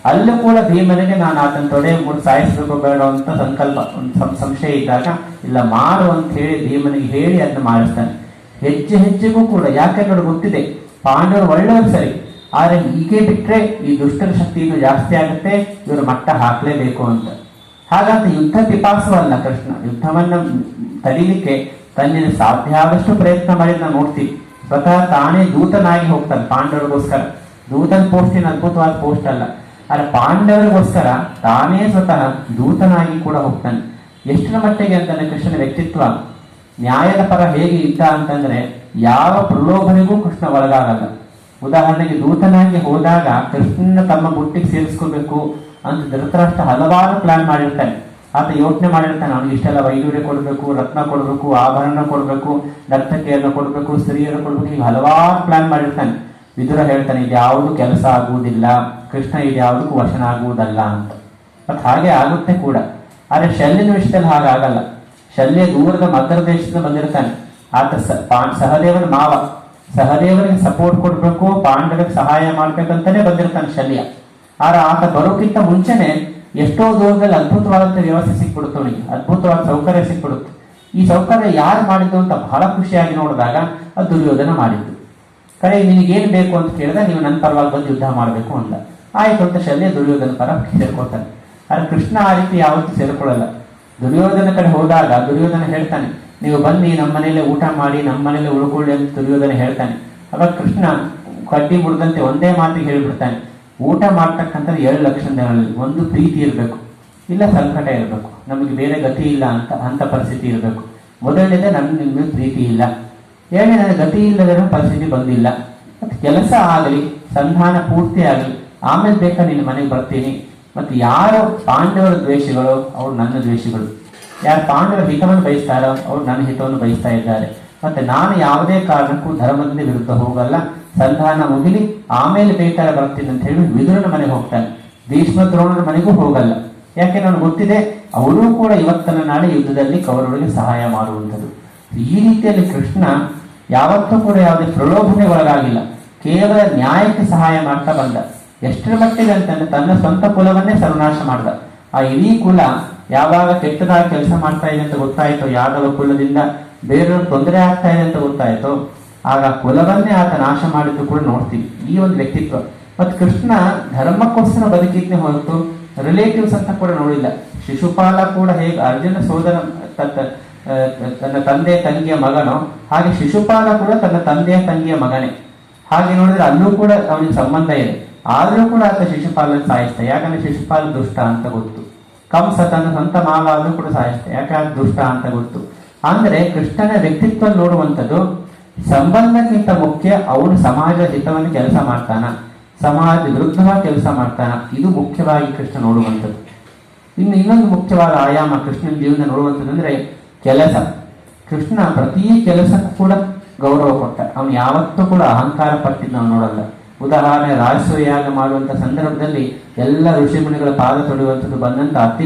ಅಲ್ಲೂ ಕೂಡ ಭೀಮನಿಗೆ ನಾನು ಆತನ ತೊಡೆ ಮೂರು ಸಾಯಿಸಬೇಕು ಬೇಡ ಅಂತ ಸಂಕಲ್ಪ, ಒಂದು ಸಂಶಯ ಇದ್ದಾಗ ಇಲ್ಲ ಮಾಡು ಅಂತ ಹೇಳಿ ಭೀಮನಿಗೆ ಹೇಳಿ ಅದನ್ನ ಮಾಡಿಸ್ತಾನೆ. ಹೆಜ್ಜೆ ಹೆಜ್ಜೆಗೂ ಕೂಡ, ಯಾಕೆ ನೋಡಿ ಗೊತ್ತಿದೆ ಪಾಂಡವರು ಒಳ್ಳೆಯವರು ಸರಿ, ಆದ್ರೆ ಹೀಗೆ ಬಿಟ್ರೆ ಈ ದುಷ್ಟರ ಶಕ್ತಿ ಇನ್ನೂ ಜಾಸ್ತಿ ಆಗುತ್ತೆ, ಇವರು ಮಟ್ಟ ಹಾಕ್ಲೇಬೇಕು ಅಂತ. ಹಾಗಂತ ಯುದ್ಧ ಪಿಪಾಸವಲ್ಲ ಕೃಷ್ಣ. ಯುದ್ಧವನ್ನ ತಡೀಲಿಕ್ಕೆ ತನ್ನಿಂದ ಸಾಧ್ಯ ಆದಷ್ಟು ಪ್ರಯತ್ನ ಮಾಡಿ ನಾವು ನೋಡ್ತೀವಿ. ಸ್ವತಃ ತಾನೇ ದೂತನಾಗಿ ಹೋಗ್ತಾನೆ ಪಾಂಡವರಿಗೋಸ್ಕರ. ದೂತನ ಪೋಸ್ಟ್ ಏನು ಅದ್ಭುತವಾದ ಪೋಸ್ಟ್ ಅಲ್ಲ, ಆದ್ರೆ ಪಾಂಡವರಿಗೋಸ್ಕರ ತಾನೇ ಸ್ವತಃ ದೂತನಾಗಿ ಕೂಡ ಹೋಗ್ತಾನೆ. ಎಷ್ಟರ ಮಟ್ಟಿಗೆ ಅಂತಾನೆ ಕೃಷ್ಣನ ವ್ಯಕ್ತಿತ್ವ ನ್ಯಾಯದ ಪರ ಹೇಗೆ ಇದ್ದ ಅಂತಂದ್ರೆ ಯಾವ ಪ್ರಲೋಭನೆಗೂ ಕೃಷ್ಣ ಒಳಗಾಗಲ್ಲ. ಉದಾಹರಣೆಗೆ ದೂತನಾಗಿ ಹೋದಾಗ ಕೃಷ್ಣನ ತಮ್ಮ ಬುಟ್ಟಿಗೆ ಸೇರಿಸ್ಕೋಬೇಕು ಅಂತ ಧೃತರಾಷ್ಟ್ರ ಹಲವಾರು ಪ್ಲಾನ್ ಮಾಡಿರ್ತಾನೆ. ಆತ ಯೋಚನೆ ಮಾಡಿರ್ತಾನೆ, ಅವನಿಗೆ ಇಷ್ಟೆಲ್ಲ ವೈಡೂರ್ಯ ಕೊಡಬೇಕು, ರತ್ನ ಕೊಡಬೇಕು, ಆಭರಣ ಕೊಡಬೇಕು, ನರ್ತಕಿಯನ್ನು ಕೊಡಬೇಕು, ಸ್ತ್ರೀಯರು ಕೊಡಬೇಕು, ಈಗ ಹಲವಾರು ಪ್ಲಾನ್ ಮಾಡಿರ್ತಾನೆ. ವಿದುರ ಹೇಳ್ತಾನೆ ಇದ್ಯಾವುದು ಕೆಲಸ ಆಗುವುದಿಲ್ಲ, ಕೃಷ್ಣ ಇದ್ಯಾವುದಕ್ಕೂ ವಶನ ಆಗುವುದಲ್ಲ ಅಂತ. ಮತ್ ಹಾಗೆ ಆಗುತ್ತೆ ಕೂಡ. ಆದ್ರೆ ಶಲ್ಯನ ವಿಷಯದಲ್ಲಿ ಹಾಗಾಗಲ್ಲ. ಶಲ್ಯ ದೂರದ ಮಕರ ದೇಶದಿಂದ ಬಂದಿರ್ತಾನೆ. ಆತ ಸಹದೇವನ ಮಾವ, ಸಹದೇವನಿಗೆ ಸಪೋರ್ಟ್ ಕೊಡ್ಬೇಕು, ಪಾಂಡವರಿಗೆ ಸಹಾಯ ಮಾಡ್ಬೇಕಂತಾನೆ ಬಂದಿರ್ತಾನೆ ಶಲ್ಯ. ಆದ್ರೆ ಆತ ಬರೋಕ್ಕಿಂತ ಮುಂಚೆನೆ ಎಷ್ಟೋ ದೂರದಲ್ಲಿ ಅದ್ಭುತವಾದಂತ ವ್ಯವಸ್ಥೆ ಸಿಕ್ಬಿಡುತ್ತೆ, ಅವನಿಗೆ ಅದ್ಭುತವಾದ ಸೌಕರ್ಯ ಸಿಕ್ಬಿಡುತ್ತೆ. ಈ ಸೌಕರ್ಯ ಯಾರು ಮಾಡಿದ್ದು ಅಂತ ಬಹಳ ಖುಷಿಯಾಗಿ ನೋಡಿದಾಗ ಅದು ದುರ್ಯೋಧನ ಮಾಡಿದ್ದು. ಕಡೆ ನಿನಗೇನು ಬೇಕು ಅಂತ ಕೇಳಿದಾಗ ನೀವು ನನ್ನ ಪರವಾಗಿ ಬಂದು ಯುದ್ಧ ಮಾಡಬೇಕು ಅಂದ. ಆಯ್ತು ಅಂತ ಶಲ್ಯ ದುರ್ಯೋಧನ ಪರ ಸೇರ್ಕೊಳ್ತಾನೆ. ಆದ್ರೆ ಕೃಷ್ಣ ಆ ರೀತಿ ಯಾವತ್ತೂ ಸೇರ್ಕೊಳ್ಳಲ್ಲ. ದುರ್ಯೋಧನ ಕಡೆ ಹೋದಾಗ ದುರ್ಯೋಧನ ಹೇಳ್ತಾನೆ, ನೀವು ಬನ್ನಿ ನಮ್ಮ ಮನೇಲೆ ಊಟ ಮಾಡಿ, ನಮ್ಮ ಮನೇಲೆ ಉಳ್ಕೊಳ್ಳಿ ಅಂತ ದುರ್ಯೋಧನ ಹೇಳ್ತಾನೆ. ಅವಾಗ ಕೃಷ್ಣ ಕಡ್ಡಿ ಮುರಿದಂತೆ ಒಂದೇ ಮಾತಿಗೆ ಹೇಳ್ಬಿಡ್ತಾನೆ, ಊಟ ಮಾಡ್ತಕ್ಕಂಥ 2 ಲಕ್ಷಣಗಳಲ್ಲಿ ಒಂದು ಪ್ರೀತಿ ಇರಬೇಕು, ಇಲ್ಲ ಸಂಕಟ ಇರಬೇಕು, ನಮಗೆ ಬೇರೆ ಗತಿ ಇಲ್ಲ ಅಂತ ಪರಿಸ್ಥಿತಿ ಇರಬೇಕು. ಮೊದಲನೇದೇ ನನ್ನ ಪ್ರೀತಿ ಇಲ್ಲ, ಎರಡನೇ ನನಗೆ ಗತಿ ಇಲ್ಲದ ಪರಿಸ್ಥಿತಿ ಬಂದಿಲ್ಲ, ಮತ್ತೆ ಕೆಲಸ ಆಗಲಿ, ಸಂಧಾನ ಪೂರ್ತಿ ಆಗಲಿ, ಆಮೇಲೆ ಬೇಕಾ ನಿನ್ನ ಮನೆಗೆ ಬರ್ತೀನಿ. ಮತ್ತೆ ಯಾರು ಪಾಂಡವರ ದ್ವೇಷಿಗಳು ಅವ್ರು ನನ್ನ ದ್ವೇಷಿಗಳು, ಯಾರು ಪಾಂಡವರ ಹಿತವನ್ನು ಬಯಸ್ತಾರೋ ಅವ್ರು ನನ್ನ ಹಿತವನ್ನು ಬಯಸ್ತಾ ಇದ್ದಾರೆ. ಮತ್ತೆ ನಾನು ಯಾವುದೇ ಕಾರಣಕ್ಕೂ ಧರ್ಮದಿಂದ ವಿರುದ್ಧ ಹೋಗಲ್ಲ, ಸಂಧಾನ ಮುಗಿಲಿ ಆಮೇಲೆ ಬೇಕಾದ್ರೆ ಬರ್ತೀನಿ ಅಂತ ಹೇಳಿ ವಿದುರನ ಮನೆಗೆ ಹೋಗ್ತಾನೆ. ಭೀಷ್ಮ ದ್ರೋಣರ ಮನೆಗೂ ಹೋಗಲ್ಲ. ಯಾಕೆ ನನಗೆ ಗೊತ್ತಿದೆ ಅವರೂ ಕೂಡ ಇವತ್ತನ ನಾಳೆ ಯುದ್ಧದಲ್ಲಿ ಕೌರವರಿಗೆ ಸಹಾಯ ಮಾಡುವಂಥದ್ದು. ಈ ರೀತಿಯಲ್ಲಿ ಕೃಷ್ಣ ಯಾವತ್ತೂ ಕೂಡ ಯಾವುದೇ ಪ್ರಲೋಭನೆ ಒಳಗಾಗಿಲ್ಲ, ಕೇವಲ ನ್ಯಾಯಕ್ಕೆ ಸಹಾಯ ಮಾಡ್ತಾ ಬಂದ. ಎಷ್ಟರ ಮಟ್ಟಿಗೆ ಅಂತಂದ್ರೆ ತನ್ನ ಸ್ವಂತ ಕುಲವನ್ನೇ ಸರ್ವನಾಶ ಮಾಡ್ದ. ಆ ಇಡೀ ಕುಲ ಯಾವಾಗ ಕೆಟ್ಟದಾಗಿ ಕೆಲಸ ಮಾಡ್ತಾ ಇದೆ ಅಂತ ಗೊತ್ತಾಯ್ತೋ, ಯಾದವ ಕುಲದಿಂದ ಬೇರೆಯವ್ರಿಗೆ ತೊಂದರೆ ಆಗ್ತಾ ಇದೆ ಅಂತ ಗೊತ್ತಾಯ್ತೋ, ಆಗ ಕುಲವನ್ನೇ ಆತ ನಾಶ ಮಾಡಿದ್ದು ಕೂಡ ನೋಡ್ತೀವಿ. ಈ ಒಂದು ವ್ಯಕ್ತಿತ್ವ. ಮತ್ತು ಕೃಷ್ಣ ಧರ್ಮಕ್ಕೋಸ್ಕರ ಬದುಕಿದ್ನೇ ಹೊರತು ರಿಲೇಟಿವ್ಸ್ ಅಂತ ಕೂಡ ನೋಡಿಲ್ಲ. ಶಿಶುಪಾಲ ಕೂಡ ಹೇಗೆ ಅರ್ಜುನ ಸೋದರ ತನ್ನ ತಂದೆ ತಂಗಿಯ ಮಗನೋ, ಹಾಗೆ ಶಿಶುಪಾಲ ಕೂಡ ತನ್ನ ತಂದೆಯ ತಂಗಿಯ ಮಗನೇ. ಹಾಗೆ ನೋಡಿದ್ರೆ ಅಲ್ಲೂ ಕೂಡ ಅವನಿಗೆ ಸಂಬಂಧ ಇದೆ. ಆದ್ರೂ ಕೂಡ ಆತ ಶಿಶುಪಾಲನ ಸಾಯಿಸ್ತ, ಯಾಕಂದ್ರೆ ಶಿಶುಪಾಲ ದುಷ್ಟ ಅಂತ ಗೊತ್ತು. ಕಂಸ ತನ್ನ ಸ್ವಂತ ಮಾವ ಆದ್ರೂ ಕೂಡ ಸಾಯಿಸ್ತ, ಯಾಕಂದ್ರೆ ದುಷ್ಟ ಅಂತ ಗೊತ್ತು. ಅಂದ್ರೆ ಕೃಷ್ಣನ ವ್ಯಕ್ತಿತ್ವ ನೋಡುವಂಥದ್ದು ಸಂಬಂಧಕ್ಕಿಂತ ಮುಖ್ಯ ಅವನು ಸಮಾಜದ ಹಿತವನ್ನು ಕೆಲಸ ಮಾಡ್ತಾನ, ಸಮಾಜ ವಿರುದ್ಧವಾಗಿ ಕೆಲಸ ಮಾಡ್ತಾನ, ಇದು ಮುಖ್ಯವಾಗಿ ಕೃಷ್ಣ ನೋಡುವಂಥದ್ದು. ಇನ್ನೊಂದು ಮುಖ್ಯವಾದ ಆಯಾಮ ಕೃಷ್ಣನ ಜೀವನ ನೋಡುವಂಥದ್ದು ಅಂದ್ರೆ ಕೆಲಸ. ಕೃಷ್ಣ ಪ್ರತಿ ಕೆಲಸಕ್ಕೂ ಕೂಡ ಗೌರವ ಕೊಟ್ಟ. ಅವನು ಯಾವತ್ತೂ ಕೂಡ ಅಹಂಕಾರ ಪಟ್ಟಿದ್ದು ನಾವು ನೋಡಲ್ಲ. ಉದಾಹರಣೆ ರಾಜಸೂಯಾಗ ಮಾಡುವಂತ ಸಂದರ್ಭದಲ್ಲಿ ಎಲ್ಲ ಋಷಿಮುನಿಗಳ ಪಾದ ತೊಳೆಯುವಂಥದ್ದು, ಬಂದಂತ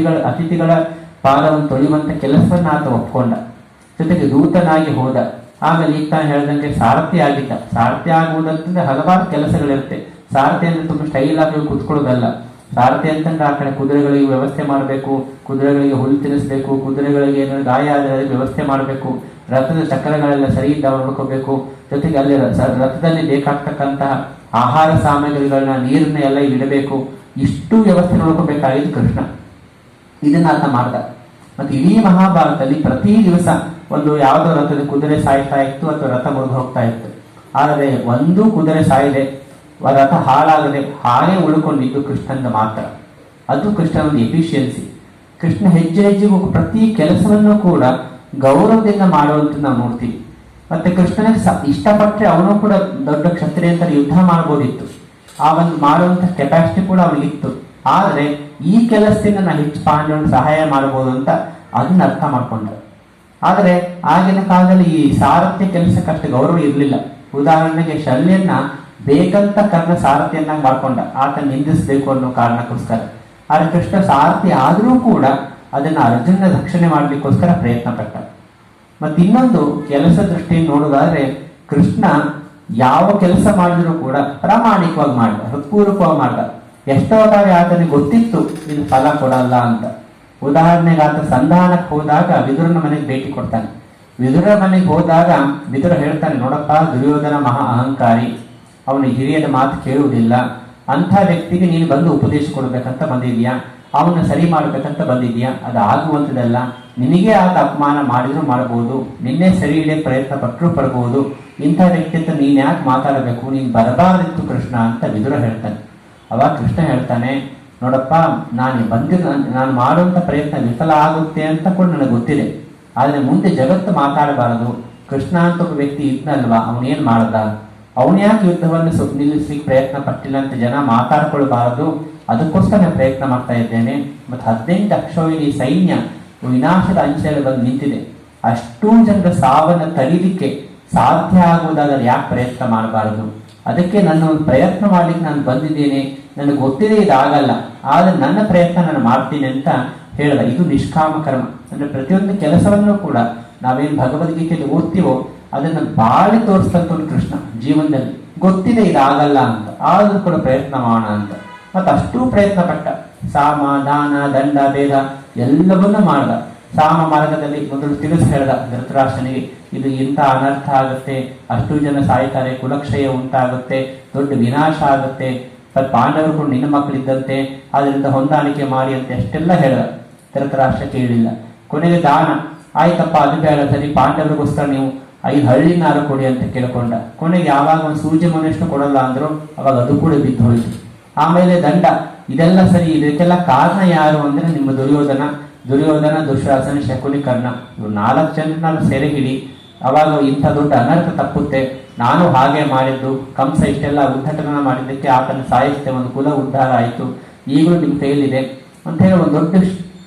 ಅತಿಥಿಗಳ ಪಾದವನ್ನು ತೊಳೆಯುವಂತ ಕೆಲಸವನ್ನ ಆತ ಒಪ್ಕೊಂಡ. ಜೊತೆಗೆ ದೂತನಾಗಿ ಹೋದ. ಆಮೇಲೆ ಈಗ ತಾನು ಹೇಳ್ದಂಗೆ ಸಾರಥಿ ಆಗಿದ್ದ. ಸಾರಥಿ ಆಗುವುದಂತಂದ್ರೆ ಹಲವಾರು ಕೆಲಸಗಳಿರುತ್ತೆ. ಸಾರಥಿ ಅಂದ್ರೆ ತುಂಬ ಸ್ಟೈಲ್ ಆಗಿ ಕೂತ್ಕೊಳ್ಳೋದಲ್ಲ. ಸಾರಥಿ ಅಂತಂದ್ರೆ ಆ ಕಡೆ ಕುದುರೆಗಳಿಗೆ ವ್ಯವಸ್ಥೆ ಮಾಡಬೇಕು, ಕುದುರೆಗಳಿಗೆ ಹುಲ್ಲು ತಿನ್ನಿಸ್ಬೇಕು, ಕುದುರೆಗಳಿಗೆ ಏನಾದ್ರು ಗಾಯ ಆದರೆ ವ್ಯವಸ್ಥೆ ಮಾಡಬೇಕು, ರಥದ ಚಕ್ರಗಳೆಲ್ಲ ಸರಿ ಇದ್ದಾವ ನೋಡ್ಕೋಬೇಕು, ಜೊತೆಗೆ ಅಲ್ಲಿ ರಥದಲ್ಲಿ ಬೇಕಾಗ್ತಕ್ಕಂತಹ ಆಹಾರ ಸಾಮಗ್ರಿಗಳನ್ನ, ನೀರನ್ನ ಎಲ್ಲ ಇಡಬೇಕು. ಇಷ್ಟು ವ್ಯವಸ್ಥೆ ನೋಡ್ಕೋಬೇಕಾಗಿದ್ದು ಕೃಷ್ಣ. ಇದನ್ನ ಆತ ಮಾಡ್ದ. ಮತ್ತೆ ಇಡೀ ಮಹಾಭಾರತದಲ್ಲಿ ಪ್ರತಿ ದಿವಸ ಒಂದು ಯಾವುದೋ ರಥದ ಕುದುರೆ ಸಾಯ್ತಾ ಇತ್ತು ಅಥವಾ ರಥ ಮುರಿದು ಹೋಗ್ತಾ ಇತ್ತು. ಆದರೆ ಒಂದು ಕುದುರೆ ಸಾಯದೆ, ರಥ ಹಾಳಾಗದೆ ಹಾಗೆ ಉಳ್ಕೊಂಡಿದ್ದು ಕೃಷ್ಣನ ಮಾತ್ರ. ಅದು ಕೃಷ್ಣನ ಒಂದು ಎಫಿಷಿಯನ್ಸಿ. ಕೃಷ್ಣ ಹೆಜ್ಜೆ ಹೆಜ್ಜೆಗೂ ಪ್ರತಿ ಕೆಲಸವನ್ನು ಕೂಡ ಗೌರವದಿಂದ ಮಾಡುವಂತ ನಾವು ನೋಡ್ತೀವಿ. ಮತ್ತೆ ಕೃಷ್ಣನಿಗೆ ಇಷ್ಟಪಟ್ಟರೆ ಅವನು ಕೂಡ ದೊಡ್ಡ ಕ್ಷತ್ರಿಯ ಅಂತ ಯುದ್ಧ ಮಾಡ್ಬೋದಿತ್ತು. ಆ ಒಂದು ಮಾಡುವಂತ ಕೆಪಾಸಿಟಿ ಕೂಡ ಅವನಿಗಿತ್ತು. ಆದ್ರೆ ಈ ಕೆಲಸದಿಂದ ನಾನು ಹೆಚ್ಚು ಪಾಂಡವನಿಗೆ ಸಹಾಯ ಮಾಡಬಹುದು ಅಂತ ಅದನ್ನ ಅರ್ಥ ಮಾಡ್ಕೊಂಡ. ಆದ್ರೆ ಆಗಿನ ಕಾಲದಲ್ಲಿ ಈ ಸಾರಥ್ಯ ಕೆಲಸಕ್ಕೆ ಅಷ್ಟು ಗೌರವ ಇರಲಿಲ್ಲ. ಉದಾಹರಣೆಗೆ ಶಲ್ಯನ್ನ ಬೇಕಂತ ಕರ್ಣ ಸಾರಥಿಯನ್ನಾಗಿ ಮಾಡ್ಕೊಂಡ, ಆತ ನಿಂದಿಸಬೇಕು ಅನ್ನೋ ಕಾರಣಕ್ಕೋಸ್ಕರ. ಆದ್ರೆ ಕೃಷ್ಣ ಸಾರಥಿ ಆದ್ರೂ ಕೂಡ ಅದನ್ನ ಅರ್ಜುನ ರಕ್ಷಣೆ ಮಾಡ್ಲಿಕ್ಕೋಸ್ಕರ ಪ್ರಯತ್ನ ಪಟ್ಟ. ಮತ್ತೆ ಇನ್ನೊಂದು ಕೆಲಸ ದೃಷ್ಟಿಯಿಂದ ನೋಡೋದಾದ್ರೆ ಕೃಷ್ಣ ಯಾವ ಕೆಲಸ ಮಾಡಿದ್ರು ಕೂಡ ಪ್ರಾಮಾಣಿಕವಾಗಿ ಮಾಡ್ದ, ಹೃತ್ಪೂರ್ವಕವಾಗಿ ಮಾಡ್ದ. ಎಷ್ಟೋ ಬಾರಿ ಆತನಿಗೆ ಗೊತ್ತಿತ್ತು ಇದು ಫಲ ಕೊಡಲ್ಲ ಅಂತ. ಉದಾಹರಣೆಗೆ ಆತ ಸಂಧಾನಕ್ಕೆ ಹೋದಾಗ ವಿದುರನ ಮನೆಗೆ ಭೇಟಿ ಕೊಡ್ತಾನೆ. ವಿದುರ ಮನೆಗೆ ಹೋದಾಗ ವಿದುರ ಹೇಳ್ತಾನೆ, ನೋಡಪ್ಪ ದುರ್ಯೋಧನ ಮಹಾ ಅಹಂಕಾರಿ, ಅವನ ಹಿರಿಯರ ಮಾತು ಕೇಳುವುದಿಲ್ಲ. ಅಂಥ ವ್ಯಕ್ತಿಗೆ ನೀನು ಬಂದು ಉಪದೇಶ ಕೊಡ್ಬೇಕಂತ ಬಂದಿದ್ಯಾ, ಅವನ್ನ ಸರಿ ಮಾಡ್ಬೇಕಂತ ಬಂದಿದ್ಯಾ, ಅದು ಆಗುವಂಥದ್ದಲ್ಲ. ನಿನಗೆ ಆತ ಅಪಮಾನ ಮಾಡಿದ್ರು ಮಾಡಬಹುದು, ನಿನ್ನೆ ಸರಿ ಇಡೇ ಪ್ರಯತ್ನ ಪಟ್ಟರು ಪಡ್ಬೋದು. ಇಂಥ ವ್ಯಕ್ತಿ ಹತ್ರ ನೀನ್ ಯಾಕೆ ಮಾತಾಡಬೇಕು, ನೀನು ಬರಬಾರದಿತ್ತು ಕೃಷ್ಣ ಅಂತ ವಿದುರ ಹೇಳ್ತಾನೆ. ಅವಾಗ ಕೃಷ್ಣ ಹೇಳ್ತಾನೆ, ನೋಡಪ್ಪ, ನಾನು ಮಾಡುವಂಥ ಪ್ರಯತ್ನ ವಿಫಲ ಆಗುತ್ತೆ ಅಂತ ಕೂಡ ನನಗೆ ಗೊತ್ತಿದೆ. ಆದರೆ ಮುಂದೆ ಜಗತ್ತು ಮಾತಾಡಬಾರದು. ಕೃಷ್ಣ ಅಂತ ಒಬ್ಬ ವ್ಯಕ್ತಿ ಇದ್ನಲ್ವಾ, ಅವನೇನ್ ಮಾಡ್ದ, ಅವನು ಯಾಕೆ ಯುದ್ಧವನ್ನು ನಿಲ್ಲಿಸ್ಲಿಕ್ಕೆ ಪ್ರಯತ್ನ ಪಟ್ಟಿಲ್ಲ ಅಂತ ಜನ ಮಾತಾಡ್ಕೊಳ್ಬಾರದು. ಅದಕ್ಕೋಸ್ಕರ ನಾನು ಪ್ರಯತ್ನ ಮಾಡ್ತಾ ಇದ್ದೇನೆ. ಮತ್ತು 18 ಅಕ್ಷೋಹಿಣಿ ಸೈನ್ಯ ವಿನಾಶದ ಅಂಚೆಯಲ್ಲಿ ಬಂದು ನಿಂತಿದೆ. ಅಷ್ಟೂ ಜನರ ಸಾವನ್ನು ತಡೀಲಿಕ್ಕೆ ಸಾಧ್ಯ ಆಗುವುದಾದರೆ ಯಾಕೆ ಪ್ರಯತ್ನ ಮಾಡಬಾರದು. ಅದಕ್ಕೆ ನನ್ನ ಒಂದು ಪ್ರಯತ್ನ ಮಾಡ್ಲಿಕ್ಕೆ ನಾನು ಬಂದಿದ್ದೇನೆ. ನನಗೆ ಗೊತ್ತಿದೆ ಇದಾಗಲ್ಲ, ಆದರೆ ನನ್ನ ಪ್ರಯತ್ನ ನಾನು ಮಾಡ್ತೀನಿ ಅಂತ ಹೇಳ್ದ. ಇದು ನಿಷ್ಕಾಮ ಕರ್ಮ. ಅಂದ್ರೆ ಪ್ರತಿಯೊಂದು ಕೆಲಸವನ್ನು ಕೂಡ ನಾವೇನು ಭಗವದ್ಗೀತೆಯಲ್ಲಿ ಓದ್ತೀವೋ ಅದನ್ನು ಬಾಳಿ ತೋರಿಸ್ತಂತ ಕೃಷ್ಣ ಜೀವನದಲ್ಲಿ. ಗೊತ್ತಿದೆ ಇದಾಗಲ್ಲ ಅಂತ, ಆದ್ರೂ ಕೂಡ ಪ್ರಯತ್ನ ಮಾಡೋಣ ಅಂತ. ಮತ್ತು ಅಷ್ಟೂ ಪ್ರಯತ್ನ ಪಟ್ಟ. ಸಾಮ, ದಾನ, ದಂಡ, ಭೇದ ಎಲ್ಲವನ್ನೂ ಮಾಡ್ದ. ಸಾಮ ಮಾರ್ಗದಲ್ಲಿ ಮೊದಲು ತಿಳಿಸಿ ಹೇಳ್ದ ಧೃತರಾಷ್ಟ್ರನಿಗೆ, ಇದು ಇಂಥ ಅನರ್ಥ ಆಗುತ್ತೆ, ಅಷ್ಟು ಜನ ಸಾಯ್ತಾರೆ, ಕುಲಕ್ಷಯ ಉಂಟಾಗುತ್ತೆ, ದೊಡ್ಡ ವಿನಾಶ ಆಗುತ್ತೆ, ಪಾಂಡವರು ಕೂಡ ನಿನ್ನ ಮಕ್ಕಳಿದ್ದಂತೆ, ಅದರಿಂದ ಹೊಂದಾಣಿಕೆ ಮಾಡಿ ಅಂತ ಎಷ್ಟೆಲ್ಲ ಹೇಳ್ದ. ಧೃತರಾಷ್ಟ್ರ ಕೇಳಿಲ್ಲ. ಕೊನೆಗೆ ದಾನ, ಆಯ್ತಪ್ಪ ಅದು ಬೇಡ, ಸರಿ ಪಾಂಡವರಿಗೋಸ್ಕರ ನೀವು 5 ಹಳ್ಳಿನಾರು ಕೊಡಿ ಅಂತ ಕೇಳ್ಕೊಂಡ. ಕೊನೆಗೆ ಯಾವಾಗ ಒಂದು ಸೂಜಿ ಮನುಷ್ಯನು ಕೊಡಲ್ಲ ಅಂದ್ರು ಅವಾಗ ಅದು ಕೂಡ ಬಿದ್ದು ಹೋಯ್ತು. ಆಮೇಲೆ ದಂಡ, ಇದೆಲ್ಲ ಸರಿ, ಇದಕ್ಕೆಲ್ಲ ಕಾರಣ ಯಾರು ಅಂದ್ರೆ ನಿಮ್ಮ ದುರ್ಯೋಧನ, ದುಶ್ಯಾಸನ, ಶಕುನಿ, ಕರ್ಣ, ಇವ್ರು 4 ಜನರನ್ನ ಸೆರೆ ಹಿಡಿ, ಅವಾಗ ಇಂಥ ದೊಡ್ಡ ಅನರ್ಥ ತಪ್ಪುತ್ತೆ. ನಾನು ಹಾಗೆ ಮಾಡಿದ್ದು, ಕಂಸ ಇಷ್ಟೆಲ್ಲ ಉದ್ಘಾಟನ ಮಾಡಿದ್ದಕ್ಕೆ ಆತನ ಸಾಯಿಸುತ್ತೆ, ಒಂದು ಕುಲ ಉದ್ಧಾರ ಆಯಿತು, ಈಗಲೂ ನಿಮ್ಮ ಕೈಯಲ್ಲಿದೆ ಅಂತ ಹೇಳಿ ಒಂದು ದೊಡ್ಡ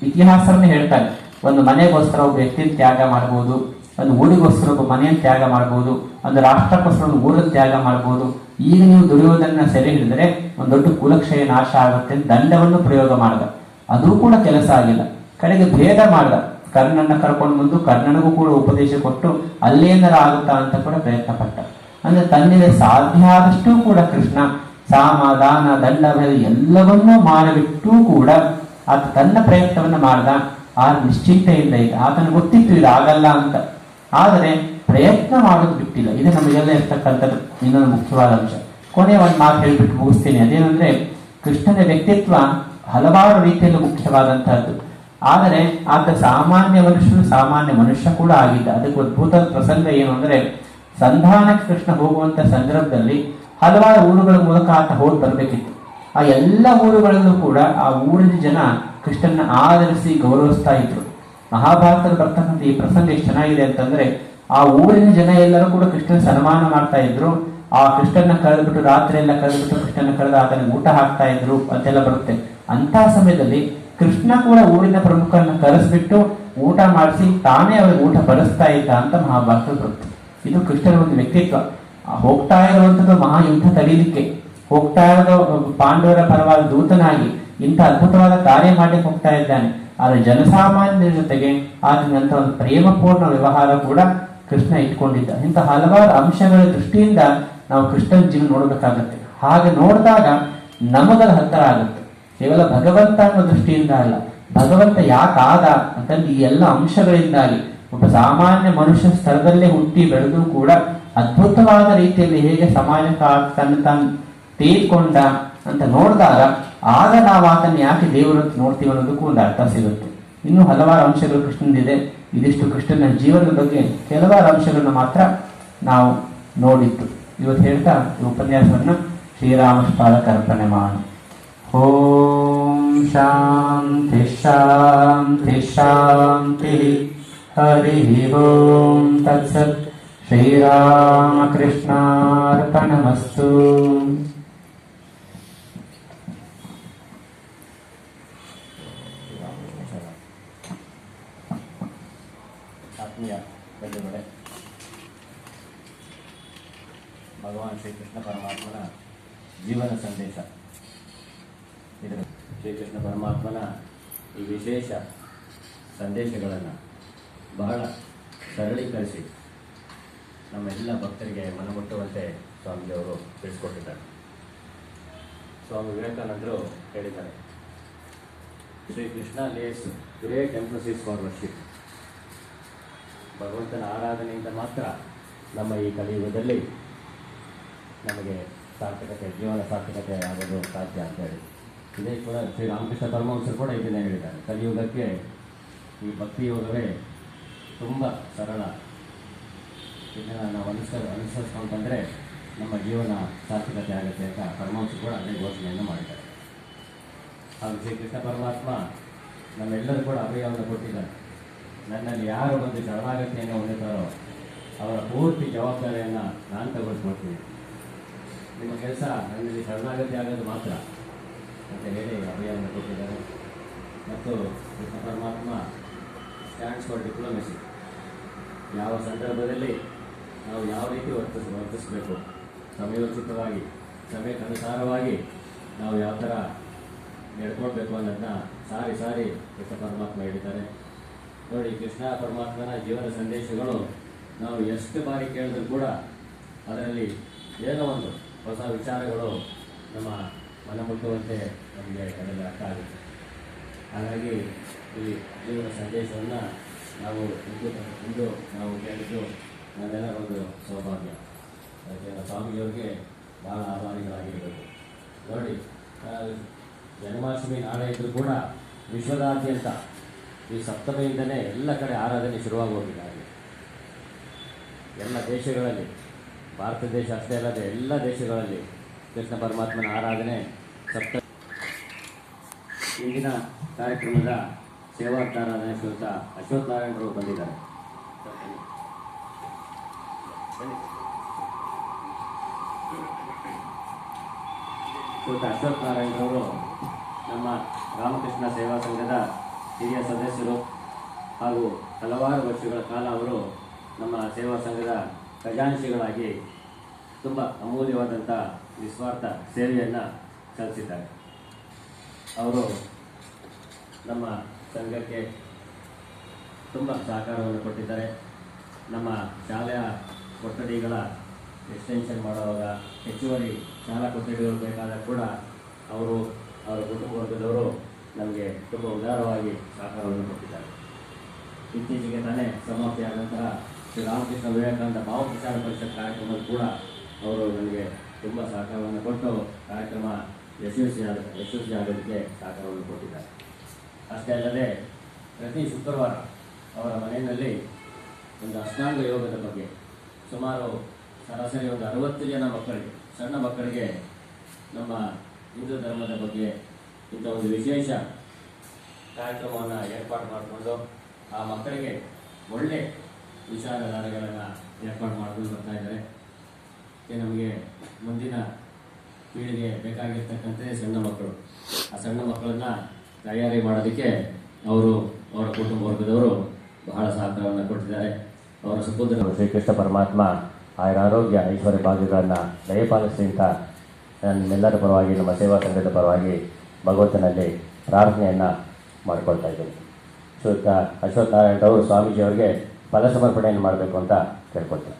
ಇತಿಹಾಸವನ್ನೇ ಹೇಳ್ತಾರೆ. ಒಂದು ಮನೆಗೋಸ್ಕರ ಒಬ್ಬ ವ್ಯಕ್ತಿನ ತ್ಯಾಗ ಮಾಡ್ಬೋದು, ಒಂದು ಊರಿಗೋಸ್ಕರ ಒಬ್ಬ ಮನೆಯನ್ನು ತ್ಯಾಗ ಮಾಡ್ಬೋದು, ಒಂದು ರಾಷ್ಟ್ರಕ್ಕೋಸ್ಕರ ಒಂದು ಊರನ್ನು ತ್ಯಾಗ ಮಾಡ್ಬೋದು. ಈಗ ನೀವು ದುರ್ಯೋಧನ ಸೆರೆ ಹಿಡಿದ್ರೆ ಒಂದು ದೊಡ್ಡ ಕುಲಕ್ಷಯ ನಾಶ ಆಗುತ್ತೆ ಅಂತ ದಂಡವನ್ನು ಪ್ರಯೋಗ ಮಾಡ್ದ. ಅದು ಕೂಡ ಕೆಲಸ ಆಗಿಲ್ಲ. ಕಡೆಗೆ ಭೇದ ಮಾಡ್ದ. ಕರ್ಣನ ಕರ್ಕೊಂಡು ಬಂದು ಕರ್ಣನಿಗೂ ಕೂಡ ಉಪದೇಶ ಕೊಟ್ಟು ಅಲ್ಲೇನಾರ ಆಗುತ್ತಾ ಅಂತ ಕೂಡ ಪ್ರಯತ್ನ ಪಟ್ಟ. ಅಂದ್ರೆ ತನ್ನಿಂದ ಸಾಧ್ಯ ಆದಷ್ಟೂ ಕೂಡ ಕೃಷ್ಣ ಸಾಮ, ದಾನ, ದಂಡ, ಭೇದ ಎಲ್ಲವನ್ನೂ ಮಾಡಿಬಿಟ್ಟು ಕೂಡ ಆತ ತನ್ನ ಪ್ರಯತ್ನವನ್ನ ಮಾಡ್ದ. ಆ ನಿಶ್ಚಿಂತೆಯಿಂದ ಇದೆ. ಆತನ ಗೊತ್ತಿತ್ತು ಇದಾಗಲ್ಲ ಅಂತ, ಆದರೆ ಪ್ರಯತ್ನ ಮಾಡೋದು ಬಿಟ್ಟಿಲ್ಲ. ಇದು ನಮಗೆಲ್ಲ ಇರ್ತಕ್ಕಂಥದ್ದು ಇನ್ನೊಂದು ಮುಖ್ಯವಾದ ಅಂಶ. ಕೊನೆಯ ಒಂದು ಮಾತು ಹೇಳ್ಬಿಟ್ಟು ಮುಗಿಸ್ತೀನಿ. ಅದೇನಂದ್ರೆ, ಕೃಷ್ಣನ ವ್ಯಕ್ತಿತ್ವ ಹಲವಾರು ರೀತಿಯಲ್ಲಿ ಮುಖ್ಯವಾದಂತಹದ್ದು. ಆದರೆ ಆತ ಸಾಮಾನ್ಯ ಮನುಷ್ಯ ಕೂಡ ಆಗಿದ್ದ. ಅದಕ್ಕೆ ಅದ್ಭುತ ಪ್ರಸಂಗ ಏನು ಅಂದ್ರೆ, ಸಂಧಾನಕ್ಕೆ ಕೃಷ್ಣ ಹೋಗುವಂತ ಸಂದರ್ಭದಲ್ಲಿ ಹಲವಾರು ಊರುಗಳ ಮೂಲಕ ಆತ ಹೋಗಿ ಬರಬೇಕಿತ್ತು. ಆ ಎಲ್ಲ ಊರುಗಳಲ್ಲೂ ಕೂಡ ಆ ಊರಿನ ಜನ ಕೃಷ್ಣನ ಆಧರಿಸಿ ಗೌರವಿಸ್ತಾ ಇದ್ರು. ಮಹಾಭಾರತದಲ್ಲಿ ಬರ್ತಕ್ಕಂಥ ಈ ಪ್ರಸಂಗ ಎಷ್ಟು ಚೆನ್ನಾಗಿದೆ ಅಂತಂದ್ರೆ, ಆ ಊರಿನ ಜನ ಎಲ್ಲರೂ ಕೂಡ ಕೃಷ್ಣನ ಸನ್ಮಾನ ಮಾಡ್ತಾ ಇದ್ರು. ಆ ಕೃಷ್ಣನ ಕಳೆದ್ಬಿಟ್ಟು ರಾತ್ರಿ ಎಲ್ಲ ಕಳೆದ್ಬಿಟ್ಟು ಕೃಷ್ಣನ ಕಳೆದು ಆತನಿಗೆ ಊಟ ಹಾಕ್ತಾ ಇದ್ರು ಅಂತೆಲ್ಲ ಬರುತ್ತೆ. ಅಂತ ಸಮಯದಲ್ಲಿ ಕೃಷ್ಣ ಕೂಡ ಊರಿನ ಪ್ರಮುಖರನ್ನ ಕರೆಸ್ಬಿಟ್ಟು ಊಟ ಮಾಡಿಸಿ ತಾನೇ ಅವರಿಗೆ ಊಟ ಬಡಿಸ್ತಾ ಇದ್ದ ಅಂತ ಮಹಾಭಾರತ ಬರುತ್ತೆ. ಇದು ಕೃಷ್ಣನ ಒಂದು ವ್ಯಕ್ತಿತ್ವ. ಹೋಗ್ತಾ ಇರುವಂಥದ್ದು ಮಹಾಯುದ್ಧ ತಡೀಲಿಕ್ಕೆ ಹೋಗ್ತಾ ಇರೋದು, ಪಾಂಡವರ ಪರವಾದ ದೂತನಾಗಿ ಇಂಥ ಅದ್ಭುತವಾದ ಕಾರ್ಯ ಮಾಡಲಿಕ್ಕೆ ಹೋಗ್ತಾ ಇದ್ದಾನೆ. ಆದರೆ ಜನಸಾಮಾನ್ಯರ ಜೊತೆಗೆ ಆದಂತ ಒಂದು ಪ್ರೇಮಪೂರ್ಣ ವ್ಯವಹಾರ ಕೂಡ ಕೃಷ್ಣ ಇಟ್ಕೊಂಡಿದ್ದ. ಇಂಥ ಹಲವಾರು ಅಂಶಗಳ ದೃಷ್ಟಿಯಿಂದ ನಾವು ಕೃಷ್ಣನ ಜೀವನ ನೋಡಬೇಕಾಗತ್ತೆ. ಹಾಗೆ ನೋಡಿದಾಗ ನಮಗದ ಹತ್ತಿರ ಆಗುತ್ತೆ. ಕೇವಲ ಭಗವಂತ ಅನ್ನೋ ದೃಷ್ಟಿಯಿಂದ ಅಲ್ಲ, ಭಗವಂತ ಯಾಕಾದ ಅಂತಂದು ಈ ಎಲ್ಲ ಅಂಶಗಳಿಂದಾಗಿ ಒಬ್ಬ ಸಾಮಾನ್ಯ ಮನುಷ್ಯ ಸ್ಥಳದಲ್ಲೇ ಹುಟ್ಟಿ ಬೆಳೆದು ಕೂಡ ಅದ್ಭುತವಾದ ರೀತಿಯಲ್ಲಿ ಹೇಗೆ ಸಮಾಜಕ್ಕೆ ತಾನು ತೀರ್ಕೊಂಡ ಅಂತ ನೋಡಿದಾಗ ಆಗ ನಾವು ಆತನ ಯಾಕೆ ದೇವರು ಅಂತ ನೋಡ್ತೀವಿ ಅನ್ನೋದಕ್ಕೂ ಒಂದು ಅರ್ಥ ಸಿಗುತ್ತೆ. ಇನ್ನೂ ಹಲವಾರು ಅಂಶಗಳು ಕೃಷ್ಣನಿದೆ. ಇದಿಷ್ಟು ಕೃಷ್ಣನ ಜೀವನದ ಬಗ್ಗೆ ಕೆಲವಾರು ಅಂಶಗಳನ್ನ ಮಾತ್ರ ನಾವು ನೋಡಿದ್ದು. ಇವತ್ತು ಹೇಳ್ತಾ ಈ ಉಪನ್ಯಾಸವನ್ನ ಶ್ರೀರಾಮಪಾದಕ್ಕೆ ಅರ್ಪಣೆ ಮಾಡೋಣ. ಓಂ ಶಾಂತಿ ಶಾಂತಿ ಶಾಂತಿ. ಹರಿ ಓಂ ತತ್ಸತ್. ಶ್ರೀರಾಮಕೃಷ್ಣಾರ್ಪಣಮಸ್ತು. ಆತ್ಮೀಯ ಬಂಧುಗಳೇ, ಭಗವಾನ್ ಶ್ರೀಕೃಷ್ಣ ಪರಮಾತ್ಮನ ಜೀವನ ಸಂದೇಶ. ಇದರ ಶ್ರೀಕೃಷ್ಣ ಪರಮಾತ್ಮನ ಈ ವಿಶೇಷ ಸಂದೇಶಗಳನ್ನು ಬಹಳ ಸರಳೀಕರಿಸಿ ನಮ್ಮೆಲ್ಲ ಭಕ್ತರಿಗೆ ಮನಮುಟ್ಟುವಂತೆ ಸ್ವಾಮಿಜಿಯವರು ತಿಳಿಸ್ಕೊಟ್ಟಿದ್ದಾರೆ. ಸ್ವಾಮಿ ವಿವೇಕಾನಂದರು ಹೇಳಿದ್ದಾರೆ, Shri Krishna lays great emphasis for worship. ಭಗವಂತನ ಆರಾಧನೆಯಿಂದ ಮಾತ್ರ ನಮ್ಮ ಈ ಕಲಿಯುಗದಲ್ಲಿ ನಮಗೆ ಸಾರ್ಥಕತೆ, ಜೀವನ ಸಾರ್ಥಕತೆ ಆಗೋದು ಸಾಧ್ಯ ಅಂತೇಳಿ. ಇದೇ ಕೂಡ ಶ್ರೀರಾಮಕೃಷ್ಣ ಪರಮಹಂಸರು ಕೂಡ ಇದನ್ನೇ ಹೇಳಿದ್ದಾರೆ. ಕಲಿಯುಗಕ್ಕೆ ಈ ಭಕ್ತಿ ಯೋಗವೇ ತುಂಬ ಸರಳ, ಇದನ್ನು ನಾವು ಅನುಸರಿಸ್ಕೊಂಡ್ರೆ ನಮ್ಮ ಜೀವನ ಸಾರ್ಥಕತೆ ಆಗುತ್ತೆ ಅಂತ ಪರಮಹಂಸರು ಕೂಡ ಅದೇ ಘೋಷಣೆಯನ್ನು ಮಾಡಿದ್ದಾರೆ. ಹಾಗೂ ಶ್ರೀಕೃಷ್ಣ ಪರಮಾತ್ಮ ನಮ್ಮೆಲ್ಲರೂ ಕೂಡ ಅಭಯವನ್ನು ಕೊಟ್ಟಿದ್ದಾರೆ. ನನ್ನಲ್ಲಿ ಯಾರು ಬಂದು ಶರಣಾಗತಿಯನ್ನು ಹೊಂದುತ್ತಾರೋ ಅವರ ಪೂರ್ತಿ ಜವಾಬ್ದಾರಿಯನ್ನು ನಾನು ತೆಗೆದುಕೊಳ್ತೀನಿ. ನಿಮ್ಮ ಕೆಲಸ ನನ್ನಲ್ಲಿ ಶರಣಾಗತಿ ಆಗೋದು ಮಾತ್ರ ಅಂತ ಹೇಳಿ ಅಭಯವನ್ನು ಕೊಟ್ಟಿದ್ದಾರೆ. ಮತ್ತು ಕೃಷ್ಣ ಪರಮಾತ್ಮ ಸ್ಟ್ಯಾಂಡ್ಸ್ ಫಾರ್ ಡಿಪ್ಲೊಮೆಸಿ. ಯಾವ ಸಂದರ್ಭದಲ್ಲಿ ನಾವು ಯಾವ ರೀತಿ ವರ್ತಿಸಬೇಕು, ಸಮಯೋಚಿತವಾಗಿ ಸಮಯಕ್ಕನುಸಾರವಾಗಿ ನಾವು ಯಾವ ಥರ ನಡ್ಕೊಳ್ಬೇಕು ಅನ್ನೋದನ್ನ ಸಾರಿ ಸಾರಿ ಕೃಷ್ಣ ಪರಮಾತ್ಮ ಹೇಳಿದ್ದಾರೆ. ನೋಡಿ, ಕೃಷ್ಣ ಪರಮಾತ್ಮನ ಜೀವನ ಸಂದೇಶಗಳು ನಾವು ಎಷ್ಟು ಬಾರಿ ಕೇಳಿದ್ರು ಕೂಡ ಅದರಲ್ಲಿ ಏನೋ ಒಂದು ಹೊಸ ವಿಚಾರಗಳು ನಮ್ಮ ಮನಮುಟ್ಟುವಂತೆ ನಮಗೆ ಅದರಲ್ಲಿ ಅರ್ಥ ಆಗುತ್ತೆ. ಹಾಗಾಗಿ ಈ ಜೀವನ ಸಂದೇಶವನ್ನು ನಾವು ಇಂದು ನಾವು ಕೇಳಿದ್ದು ನಮ್ಮೆಲ್ಲರ ಒಂದು ಸೌಭಾಗ್ಯ. ಅದಕ್ಕೆ ಸ್ವಾಮಿಯವರಿಗೆ ಭಾಳ ಆಭಾರಿಗಳಾಗಿರಬೇಕು. ನೋಡಿ, ಜನ್ಮಾಷ್ಟಮಿ ನಾಳೆ ಇದ್ದರೂ ಕೂಡ ವಿಶ್ವದಾದ್ಯಂತ ಈ ಸಪ್ತಮಿಯಿಂದಲೇ ಎಲ್ಲ ಕಡೆ ಆರಾಧನೆ ಶುರುವಾಗಿ ಹೋಗಿದೆ. ಎಲ್ಲ ದೇಶಗಳಲ್ಲಿ, ಭಾರತ ದೇಶ ಅಷ್ಟೇ ಅಲ್ಲದೆ ಎಲ್ಲ ದೇಶಗಳಲ್ಲಿ ಕೃಷ್ಣ ಪರಮಾತ್ಮನ ಆರಾಧನೆ ಇಂದಿನ ಕಾರ್ಯಕ್ರಮದ ಸೇವಾರ್ಥಾರಾಧನೆ ಶ್ರೀಯುತ ಅಶ್ವಥ್ ನಾರಾಯಣರವರು ಬಂದಿದ್ದಾರೆ. ಶ್ರೀಯುತ ಅಶ್ವಥ್ ನಾರಾಯಣರವರು ನಮ್ಮ ರಾಮಕೃಷ್ಣ ಸೇವಾ ಸಂಘದ ಹಿರಿಯ ಸದಸ್ಯರು ಹಾಗೂ ಹಲವಾರು ವರ್ಷಗಳ ಕಾಲ ಅವರು ನಮ್ಮ ಸೇವಾ ಸಂಘದ ಖಜಾಂಚಿಗಳಾಗಿ ತುಂಬ ಅಮೂಲ್ಯವಾದಂಥ ನಿಸ್ವಾರ್ಥ ಸೇವೆಯನ್ನು ಸಲ್ಲಿಸಿದ್ದಾರೆ. ಅವರು ನಮ್ಮ ಸಂಘಕ್ಕೆ ತುಂಬ ಸಹಕಾರವನ್ನು ಕೊಟ್ಟಿದ್ದಾರೆ. ನಮ್ಮ ಶಾಲೆಯ ಕೊಠಡಿಗಳ ಎಕ್ಸ್ಟೆನ್ಷನ್ ಮಾಡುವಾಗ ಹೆಚ್ಚುವರಿ ಶಾಲಾ ಕೊಠಡಿಗಳು ಬೇಕಾದಾಗ ಕೂಡ ಅವರು ಅವರ ಕುಟುಂಬ ವರ್ಗದವರು ನಮಗೆ ತುಂಬ ಉದಾರವಾಗಿ ಸಹಕಾರವನ್ನು ಕೊಟ್ಟಿದ್ದಾರೆ. ಇತ್ತೀಚೆಗೆ ತಾನೇ ಸಮಾಪ್ತಿಯಾದಂತಹ ಶ್ರೀ ರಾಮಕೃಷ್ಣ ವಿವೇಕಾನಂದ ಭಾವಪ್ರಚಾರ ಪರಿಷತ್ ಕಾರ್ಯಕ್ರಮದಲ್ಲಿ ಕೂಡ ಅವರು ನನಗೆ ತುಂಬ ಸಹಕಾರವನ್ನು ಕೊಟ್ಟು ಕಾರ್ಯಕ್ರಮ ಯಶಸ್ವಿ ಆಗೋದಕ್ಕೆ ಸಹಕಾರವನ್ನು ಕೊಟ್ಟಿದ್ದಾರೆ. ಅಷ್ಟೇ ಅಲ್ಲದೆ ಪ್ರತಿ ಶುಕ್ರವಾರ ಅವರ ಮನೆಯಲ್ಲಿ ಒಂದು ಅಷ್ಟಾಂಗ ಯೋಗದ ಬಗ್ಗೆ ಸುಮಾರು ಸರಾಸರಿ ಒಂದು 60 ಜನ ಮಕ್ಕಳಿಗೆ, ಸಣ್ಣ ಮಕ್ಕಳಿಗೆ ನಮ್ಮ ಹಿಂದೂ ಧರ್ಮದ ಬಗ್ಗೆ ಇಂಥ ಒಂದು ವಿಶೇಷ ಕಾರ್ಯಕ್ರಮವನ್ನು ಏರ್ಪಾಡು ಮಾಡಿಕೊಂಡು ಆ ಮಕ್ಕಳಿಗೆ ಒಳ್ಳೆ ವಿಚಾರಧಾರೆಗಳನ್ನು ಏರ್ಪಾಡು ಮಾಡ್ಕೊಂಡು ಬರ್ತಾ ಇದ್ದಾರೆ. ನಮಗೆ ಮುಂದಿನ ಪೀಳಿಗೆ ಬೇಕಾಗಿರ್ತಕ್ಕಂಥದ್ದೇ ಸಣ್ಣ ಮಕ್ಕಳು. ಆ ಸಣ್ಣ ಮಕ್ಕಳನ್ನು ತಯಾರಿ ಮಾಡೋದಕ್ಕೆ ಅವರ ಕುಟುಂಬ ವರ್ಗದವರು ಬಹಳ ಸಹಕಾರವನ್ನು ಕೊಟ್ಟಿದ್ದಾರೆ. ಅವರ ಸುಪುತ್ರ ಶ್ರೀಕೃಷ್ಣ ಪರಮಾತ್ಮ ಆಯರ ಆರೋಗ್ಯ ಐಶ್ವರ್ಯ ಭಾಗ್ಯಗಳನ್ನು ದಯಪಾಲಿಸಿ ಅಂತ ನಮ್ಮೆಲ್ಲರ ಪರವಾಗಿ, ನಮ್ಮ ಸೇವಾ ಸಂಘದ ಪರವಾಗಿ ಭಗವಂತನಲ್ಲಿ ಪ್ರಾರ್ಥನೆಯನ್ನು ಮಾಡಿಕೊಳ್ತಾ ಇದ್ದೀನಿ. ಶ್ರೀಯುತ ಅಶ್ವಥ್ ನಾರಾಯಣರವರು ಸ್ವಾಮೀಜಿಯವರಿಗೆ ಫಲ ಸಮರ್ಪಣೆಯನ್ನು ಮಾಡಬೇಕು ಅಂತ ಕೇಳ್ಕೊಳ್ತೀನಿ.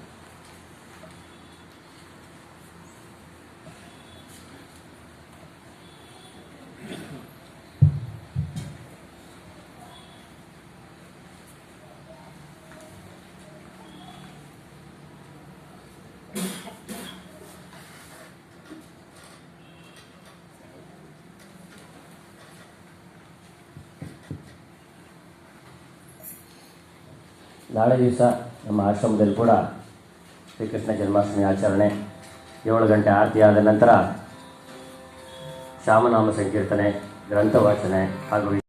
ನಾಳೆ ದಿವಸ ನಮ್ಮ ಆಶ್ರಮದಲ್ಲಿ ಕೂಡ ಶ್ರೀಕೃಷ್ಣ ಜನ್ಮಾಷ್ಟಮಿ ಆಚರಣೆ. 7 ಗಂಟೆ ಆರತಿ ಆದ ನಂತರ ಶಾಮನಾಮ ಸಂಕೀರ್ತನೆ, ಗ್ರಂಥ ವಾಚನೆ ಹಾಗೂ